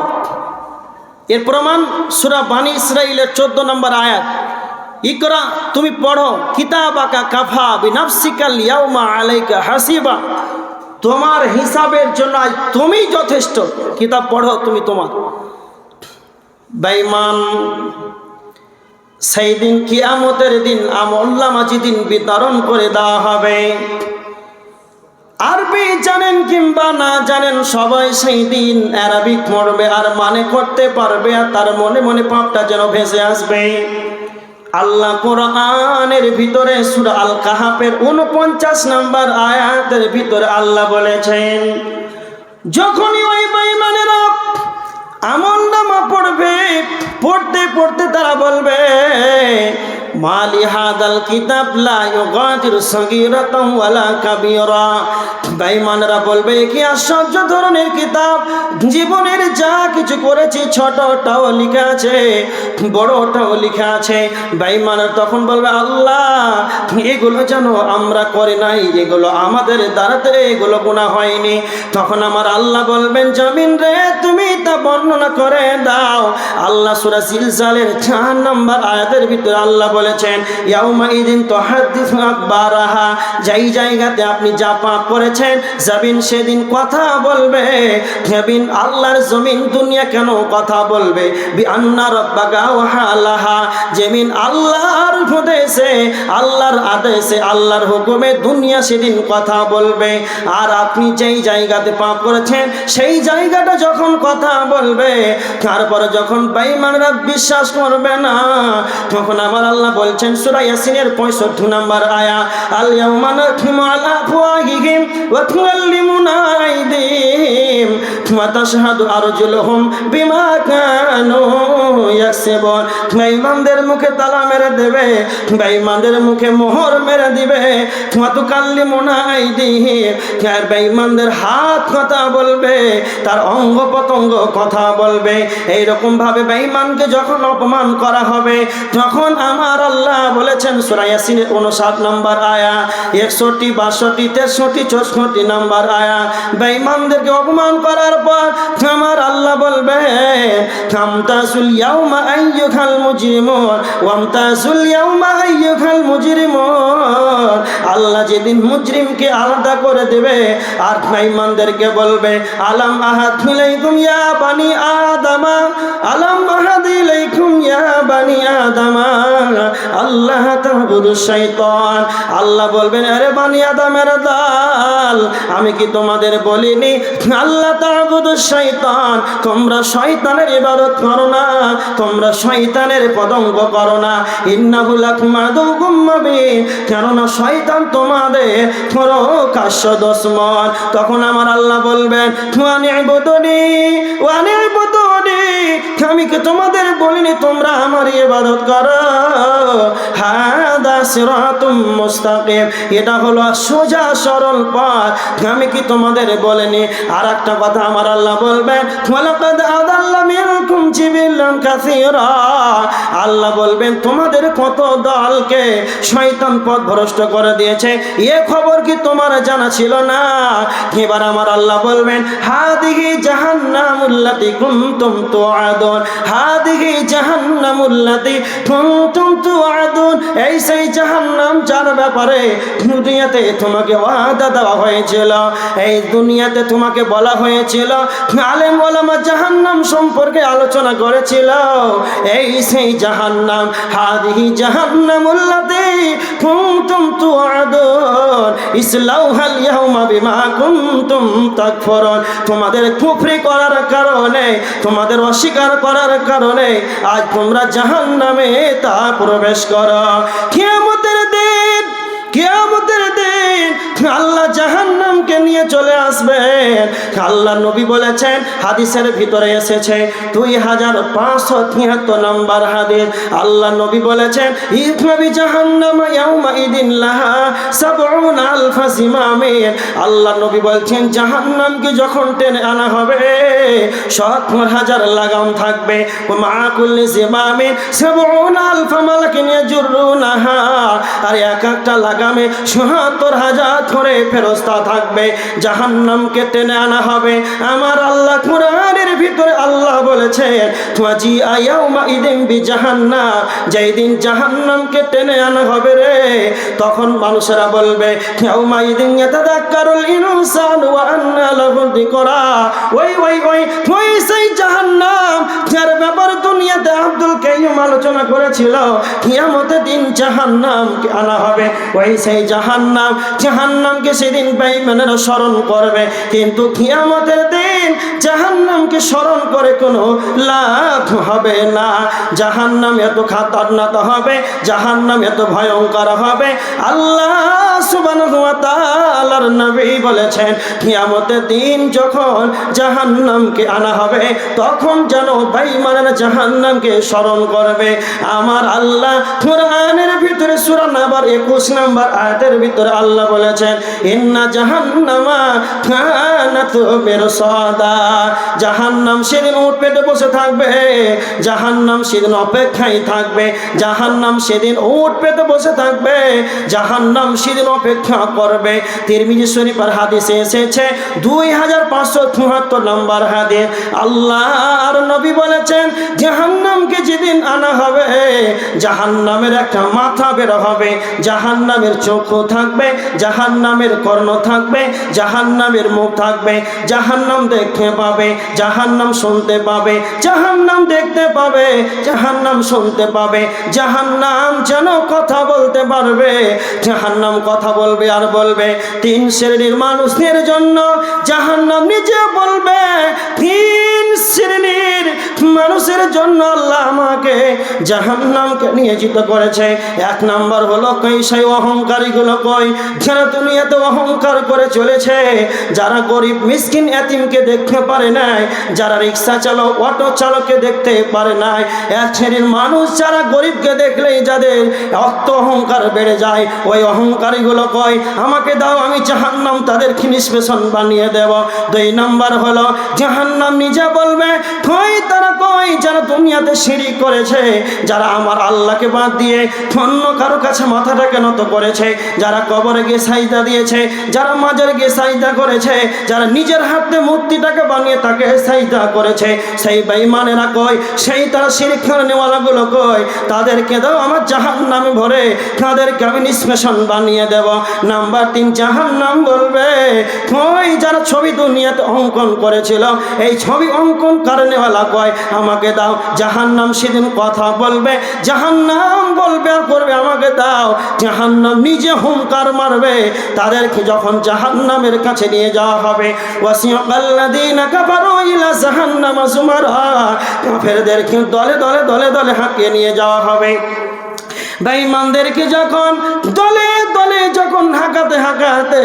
এর প্রমাণ সূরা বানী ইসরাঈলের 14 নম্বর আয়াত, ইকরা, তুমি পড়ো, কিতাবাকা কাফা বিনাফসিকাল ইয়াউমা আলাইকা হাসিবা, তোমার হিসাবের জন্য তুমি যথেষ্ট, কিতাব পড়ো তুমি তোমার। বেঈমান সেই দিন কিয়ামতের দিন আমলনামা যেদিন বিতরণ করে দেওয়া হবে, আরবি জানেন কিংবা না জানেন সবাই সেই দিন আরবিক পড়বে আর মানে করতে পারবে, আর তার মনে মনে পাপটা যেন ভেসে আসবে। আল্লাহ কোরআনের ভিতরে সূরা আল কাহাফের 49 নম্বর আয়াতের ভিতরে আল্লাহ বলেছেন, যখনই ওই বেঈমানেরা আমলনামা পড়বে, পড়তে পড়তে তারা বলবে মালি হাদাল কিতাব লা ইউগাদিরু সগীরাতান ওয়ালা কাবীরা, বেঈমানরা বলবে কি আশ্চর্য ধরনের কিতাব, জীবনের যা কিছু করেছি ছোটটাও লেখা আছে, বড়টাও লেখা আছে। বেঈমানরা তখন বলবে আল্লাহ এগুলো যেন আমরা করি নাই, এগুলো আমাদের দ্বারাতে এগুলো গুনাহ হয়নি। তখন আমার আল্লাহ বলবেন জমিন রে তুমি তা বর্ণনা করে দাও। আল্লাহ সূরা জিলজালের 4 নম্বর আয়াতের ভিতরে আল্লাহ বলেছেন ইয়াউমা ইদিন তুহাদ্দিসু আকবারাহা, যেই জায়গাতে আপনি যা পাপ করেছেন জমিন সেদিন কথা বলবে। জমিন আল্লাহর জমিন দুনিয়া কেন কথা বলবে? বিআন্না রাব্বাকা ওয়াহালাহা, জমিন আল্লাহর উপদেশে, আল্লাহর আদেশে, আল্লাহর হুকুমে দুনিয়া সেদিন কথা বলবে। আর আপনি যেই জায়গাতে পাপ করেছেন সেই জায়গাটা যখন কথা বলবে, তারপরে যখন বেঈমানরা বিশ্বাস করবে না, তখন আমার আল্লাহ বলছেন সূরা ইয়াসিনের 65 নম্বর আয়াত, আল ইয়াউমা নাখতিমু আলা আফওয়াহিহিম ওয়া তুকাল্লিমুনা আইদিহিম ওয়া তাশহাদু আরজুলুহুম বিমা কানু ইয়াকসিবুন। বেঈমানদের মুখে তালা মেরে দেবে, বেঈমানদের মুখে মোহর মেরে দিবে। ওয়া তুকাল্লিমুনা আইদিহিম, আর বেঈমানদের হাত কথা বলবে, তার অঙ্গ প্রত্যঙ্গ কথা বলবে। এইরকম ভাবে বেঈমানকে যখন অপমান করা হবে, তখন আমার আল্লাহ বলেছেন সূরা ইয়াসিনের 59 নম্বর আয়াত, 61, 62, 63, 64 নম্বর আয়াত, বেঈমানদেরকে অপমান করার পর আমার আল্লাহ বলবে আমতাজুল ইয়াউমা আইয়ুহাল মুজরিমুন ওয়ামতাজুল ইয়াউমা আইয়ুহাল মুজরিমুন। আল্লাহ যেদিন মুজরিমকে আলাদা করে দেবে আর বেঈমানদেরকে বলবে আলাম আহাদ ইলাইকুম ইয়া বানি আদামা, আলাম আহাদ ইলাইকুম ইয়া বানি আদামা আল্লাহ তা'বুদু শাইতান। আল্লাহ বলবেন আরে বানি আদমের দল, আমি কি তোমাদের বলিনি আল্লাহ তা'বুদু শাইতান, তোমরা শয়তানের ইবাদত করো না, তোমরা শয়তানের পদঙ্গ করো না। ইন্নাহু লাকুম আদুউম মুবিন, কেননা শয়তান তোমাদের প্রকাশ্য দুশমন। তখন আমার আল্লাহ বলবেন ওয়ানি'বুদুনি ওয়ানি'বুদুনি আমি কি তোমাদের বলিনি তোমরা আমার ইবাদত করো? হাদা সিরাতুম মুস্তাকিম, এটা হলো সোজা সরল পথ। আমি কি তোমাদের বলিনি? আর একটা কথা আমার আল্লাহ বলবেন, ওয়ালাকাদ আদাল্লা মিনকুম জিবিল্লান কাসীরা, আল্লাহ বলবেন তোমাদের কত দলকে শয়তান পথভ্রষ্ট করে দিয়েছে, এ খবর কি তোমার জানা ছিল না? এবার আমার আল্লাহ বলবেন, হাদিহি জাহান্নামুল্লাতী কুনতুম তুআদুন, হাদিহি জাহান্নামুল্লাতী কুনতুম তুআদুন, এই সেই জাহান্নাম যার ব্যাপারে দুনিয়াতে তোমাকে ওয়াদা দেওয়া হয়েছিল, এই দুনিয়াতে তোমাকে বলা হয়েছিল, আলেম ওলামা জাহান্নাম সম্পর্কে আলোচনা করেছিল, এই সেই জাহান্নাম। হাদিহি জাহান্নামুল্লাতী কুনতুম তুআদুন ইসলাউহাল ইয়াউমা বিমা কুনতুম তাকফুরুন, তোমাদের কুফরি করার কারণে, তোমাদের অস্বীকার করার কারণে আজ তোমরা জাহান্নামে তা প্রবেশ করো। কিয়ামতের দিন, কিয়ামতের দিন আল্লাহ জাহান্নামকে নিয়ে চলে আসবেন। আল্লাহ নবী বলেছেন, হাদিসের ভিতরে এসেছে 2573 নম্বর হাদিস, আল্লাহ নবী বলেছেন, ইকরাবি জাহান্নাম ইয়াউমা ইদিন লাহা 70 আলফা সিমামিন, আল্লাহ নবী বলছেন জাহান্নামকে যখন টেনে আনা হবে 70,000 লাগাম থাকবে, মা কুল্লি সিমামিন 70 আলফা মালাকিন ইয়াজুরুনাহা, আর এক একটা লাগামে 70,000 করে ফেরেশতা থাকবে, জাহান্নামকে টেনে আনা হবে। আমার আল্লাহ কোরআনের ভিতরে আল্লাহ বলেছেন, তুজি আয়াউমা ইদিন বিজাহান্নাম, যেই দিন জাহান্নামকে টেনে আনা হবে রে, তখন মানুষেরা বলবে, ইয়াউমা ইদিন ইয়াতাযাক্কারুল ইনসানু ওয়া আন্না লাহু যিকরা, ওই ওই ওই ওই সেই জাহান্নাম যার ব্যাপারে দুনিয়াতে আব্দুল কাইয়ুম আলোচনা করেছিল, কিয়ামতের দিন জাহান্নামকে আনা হবে, ওই সেই জাহান্নাম, জাহান্নামকে সেদিন বেঈমানেরা স্মরণ করবে, কিন্তু কিয়ামতের দিন জাহান্নামকে স্মরণ করে কোনো লাভ হবে না। জাহান্নাম এত খাতারনাক হবে, জাহান্নাম এত ভয়ঙ্কর হবে, আল্লাহ সুবহানাহু ওয়া তাআলার নবী বলেছেন, কিয়ামতের দিন যখন জাহান্নামকে আনা হবে তখন যেন বেঈমানেরা জাহান্নামকে স্মরণ করবে। আমার আল্লাহ কোরআনের ভিতরে সূরা নাবার 21 নম্বর আয়াতের ভিতরে আল্লাহ বলেছেন, ইন্না জাহান্নামা কানাত মিরসাদা, জাহান্নাম সেদিন উট পেতে বসে থাকবে, জাহান্নাম সেদিন অপেক্ষায় থাকবে, জাহান্নাম সেদিন উট পেতে বসে থাকবে, জাহান্নাম সেদিন অপেক্ষা করবে। তিরমিজি শরীফের হাদিসে এসেছে 2574 নম্বর হাদিস, আল্লাহর নবী বলেছেন, জাহান্নামকে যেদিন আনা হবে জাহান্নামের একটা মাথা বের হবে, জাহান্নামের চক্ষু থাকবে, জাহান্নামের কর্ণ থাকবে, জাহান্নামের মুখ থাকবে, জাহান্নাম দেখতে পাবে, জাহান্নাম শুনতে পাবে, জাহান্নাম দেখতে পাবে, জাহান্নাম শুনতে পাবে, জাহান্নাম যেন কথা বলতে পারবে, জাহান্নাম কথা বলবে আর বলবে। 3 শ্রেণীর মানুষদের জন্য জাহান্নাম নিজে বলবে, 3 শ্রেণীর মানুষের জন্য আল্লাহ আমাকে জাহান্নামকে নিয়োজিত করেছে। 1 নাম্বার হলো কই সেই অহংকারী গুলো, কই যারা দুনিয়াতে অহংকার করে চলেছে, যারা গরিব মিসকিন এতিমকে দেখতে পারে নাই, যারা রিক্সা চালক অটো চালককে দেখতে পারে নাই, 1 শ্রেণীর মানুষ যারা গরিবকে দেখলেই যাদের অর্থ অহংকার বেড়ে যায়, ওই অহংকারী গুলো কই আমাকে দাও, আমি জাহান্নাম তাদেরকে নিষ্পেষণ বানিয়ে দেব। 2 নাম্বার হলো জাহান্নাম নিজে বলবে, কই তারা কই যারা দুনিয়াতে শিরক করেছে, যারা আমার আল্লাহকে বাদ দিয়ে অন্য কারো কাছে মাথাটাকে নত করেছে, যারা কবরে গিয়ে সাজদা দিয়েছে, যারা মাজারে গিয়ে সাজদা করেছে, যারা নিজের হাতে মূর্তিটাকে বানিয়ে তাকে সাজদা করেছে, সেই বেঈমানেরা কই, সেই তারা শিরক করেনেওয়ালা গুলো কই, তাদেরকে দাও আমার জাহান্নামে ভরে তাদেরকে আমি নিষ্পেষণ বানিয়ে দেব। নাম্বার 3 জাহান্নাম বলবে, কই যারা ছবি দুনিয়াতে অঙ্কন করেছিল, এই ছবি অঙ্কন করেনেওয়ালা কই আমাকে দাও। জাহান্নাম সেদিন কথা বলবে, জাহান্নাম বলবে আর করবে আমাকে দাও। জাহান্নাম নিজে হুঙ্কার মারবে, তাদেরকে যখন জাহান্নামের কাছে নিয়ে যাওয়া হবে, ওয়াসিয়াকাল্লাযীনা কাফারু ইলা জাহান্নামা যুমারা, কাফেরদেরকে দলে দলে দলে দলে হাঁকিয়ে নিয়ে যাওয়া হবে। বেঈমানদেরকে যখন দলে দলে যখন হাঁকাতে হাঁকাতে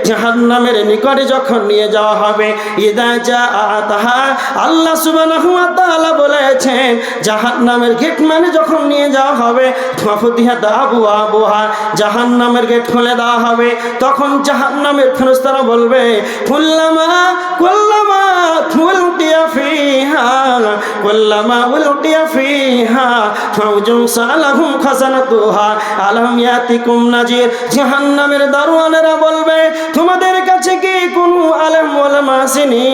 জাহান্নামের নিকটে যখন নিয়ে যাওয়া হবে, ইদা জাআতাহা, আল্লাহ সুবহানাহু ওয়া তাআলা বলেছেন জাহান্নামের গেট মানে যখন নিয়ে যাওয়া হবে, ফাফতিহাত আবওয়াবুহা, জাহান্নামের গেট খুলে দেওয়া হবে। তখন জাহান্নামের ফেরেশতারা বলবে কুল্লামা উলকিয়া ফিহা ফাউজুন সালাহুম খাজানাতুহা আলাম ইয়াতিকুম নাজির। জাহান্নামের দারোয়ানেরা বলবে তোমাদের কাছে কি কোনো আলেম ওলামা আসেনি?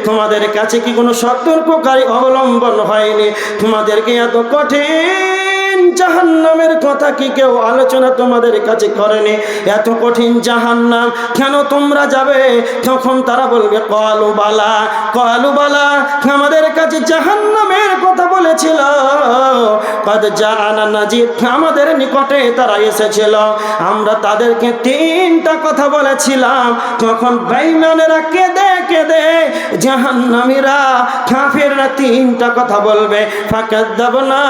তোমাদের কাছে কি কোনো সতর্ককারী অবলম্বন হয়নি? তোমাদেরকে এত কঠিন জাহান্নামের কথা কি কেউ আলোচনা তোমাদের কাছে করেনি? এত কঠিন জাহান্নাম কেন তোমরা যাবে? তখন তারা বলবে ক্বালু বালা, আমাদের কাছে জাহান্নামের কথা বলেছিল, কদ জাআনা নাজির, আমাদের নিকটে তারা এসেছিল, আমরা তাদেরকে তিনটা কথা বলেছিলাম। তখন বেঈমানেরা কেঁদে কেঁদে জাহান্নামীরা কাফেররা তিনটা কথা বলবে, ফাকাযযাবনা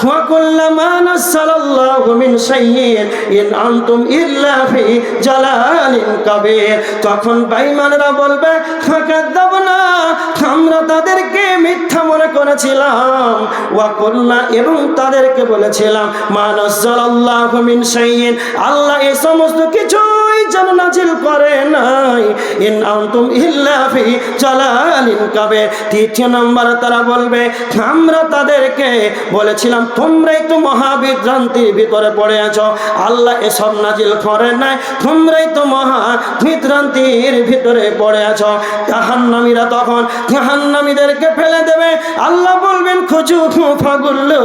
ওয়া কুল্লামা নাসাল্লাহু মিন শাইইন ইন আনতুম ইল্লা ফি জালালিন কাবীর। তখন বেঈমানেরা বলবে ফাকাযযাবনা, আমরা তাদেরকে মিথ্যা মনে করেছিলাম, ওয়া কুল্লা, এবং তাদেরকে বলেছিলাম মা নাসাল্লাহু মিন শাইইন, আল্লাহ এই সমস্ত কিছুই যেন নাজিল করে নাই, ইন আনতুম ইল্লা ফি জালালিন কাবীর। তৃতীয় নম্বর তারা বলবে আমরা তাদেরকে বলেছিলাম তোমরাই তো মহাবিভ্রান্তির ভিতরে পড়ে আছো, আল্লাহ এসব নাজিল করে নাই, তোমরাই তো মহাবিভ্রান্তির ভিতরে পড়ে আছো। জাহান্নামীরা তখন জাহান্নামীদেরকে ফেলে দেবে। আল্লাহ বলবেন খুঁজু ফাগুল্লু,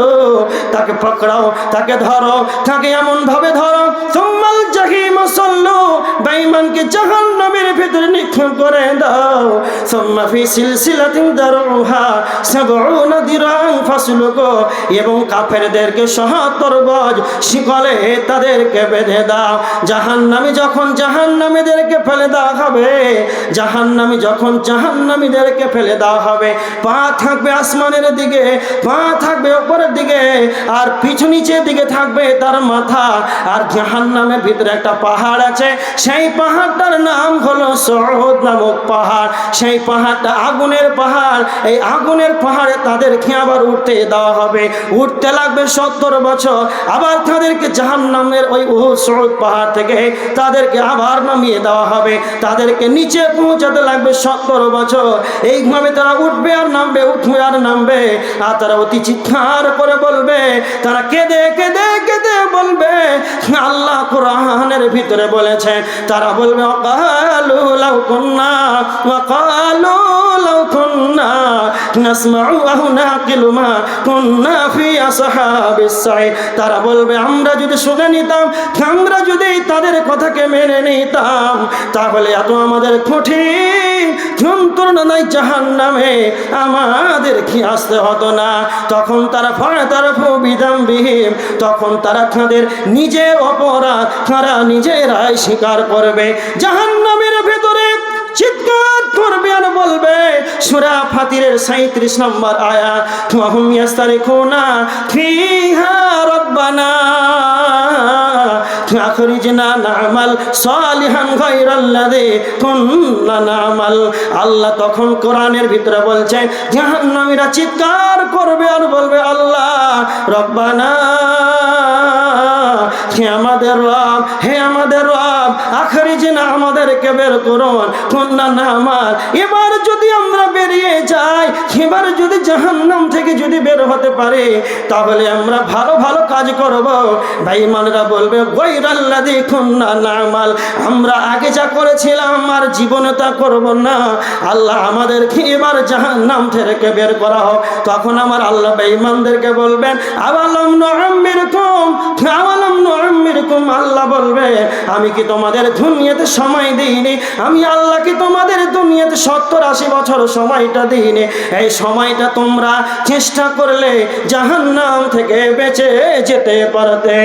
তাকে পকড়াও, তাকে ধরো, তাকে এমন ভাবে ধরো, সুম্মাল জাহিম সাল্লু, বেঈমানকে জাহান্নামের ভিতরে নিক্ষেপ করে দাও, সুম্মা ফি সিলসিলাতিন দারুহা সাবউনা দিরান ফাসলুকু, এবং কাফেরদেরকে ৭০ গজ শিকলে তাদেরকে বেঁধে দাও। জাহান্নামী যখন জাহান্নামীদেরকে ফেলে দেওয়া হবে, জাহান্নামীদেরকে ফেলে দেওয়া হবে, পা থাকবে আসমানের দিকে, পা থাকবে উপরের দিকে, আর পিছু নিচের দিকে থাকবে তার মাথা। আর জাহান্নামের ভিতরে একটা পাহাড় আছে, সেই পাহাড়টার নাম হলো সউদ নামক পাহাড়। সেই পাহাড়টা আগুনের পাহাড়। এই আগুনের পাহাড়ে তাদেরকে আবার উঠতে দেওয়া হবে, উঠতে লাগবে ৭০ বছর। আবার তাদেরকে জাহান্নামের ওই সউদ পাহাড় থেকে তাদেরকে আবার নামিয়ে দেওয়া হবে, তাদেরকে নিচে পৌঁছাতে লাগবে ৭০ বছর। এইভাবে তারা উঠবে আর নামবে, উঠবে আর নামবে। আর তারা অতি চিৎকার করে বলবে, তারা কেঁদে কেঁদে কেঁদে বলবে, আল্লাহ কোরআনের ভিতরে বলেছেন, তারা বলবে ওয়াকালু লাউ কুন্না, ওয়াকালু লাউ কুন্না নাসমাউ আও নাকিলু মা কুন্না ফি আসহাবিস সাইর। তারা বলবে আমরা যদি শুনে নিতাম, আমরা যদি তাদের কথাকে মেনে নিতাম, তাহলে এত আমাদের কঠিন যন্ত্রণা নাই জাহান্নামে আমাদের কি আসতে হতো না। তখন তারা বিধানবিহীন, তখন তারা তাদের নিজের অপরাধ তারা নিজেরাই স্বীকার করবে। জাহান্নামের ভেতরে চিৎকার করবে আর বলবে, সূরা ফাতিরের ৩৭ নম্বর আয়াত, ওয়াহুম ইয়াস্তারিখুনা ফিহা রব্বানা আখরিজনা না'মাল সালিহান গায়রাল্লাযী কুন্না না'মাল। আল্লাহ তখন কোরআনের ভিতরে বলছেন, জাহান্নামীরা চিৎকার করবে আর বলবে, আল্লাহ রব্বানা, হে আমাদের রব, হে আমাদের রব, আখরিজনা, আমাদেরকে বের করুন, কুন্না না'মাল। এবার যদি আমরা বেরিয়ে যাই, এবার যদি জাহান্নাম থেকে যদি বের হতে পারে, তাহলে আমরা ভালো ভালো কাজ করব। বেঈমানরা বলবে গায়রাল্লাযী কুন্না না'মাল, আমরা আগে যা করেছিলাম আর জীবনে তা করব না, আল্লাহ আমাদেরকে এবার জাহান্নাম থেকে বের করা হোক। তখন আমার আল্লাহ বেঈমানদেরকে বলবেন, আওয়ালাম নুআম্মিরকুম, আওয়ালাম নুআম্মিরকুম, আল্লাহ বলবে আমি কি তোমাদের দুনিয়াতে সময় দিইনি? আমি আল্লাহ কি তোমাদের দুনিয়াতে ৭০-৮০ বছর সময়টা দিইনি? এই সময়টা তোমরা চেষ্টা করলে জাহান্নাম থেকে বেঁচে যেতে পারতে।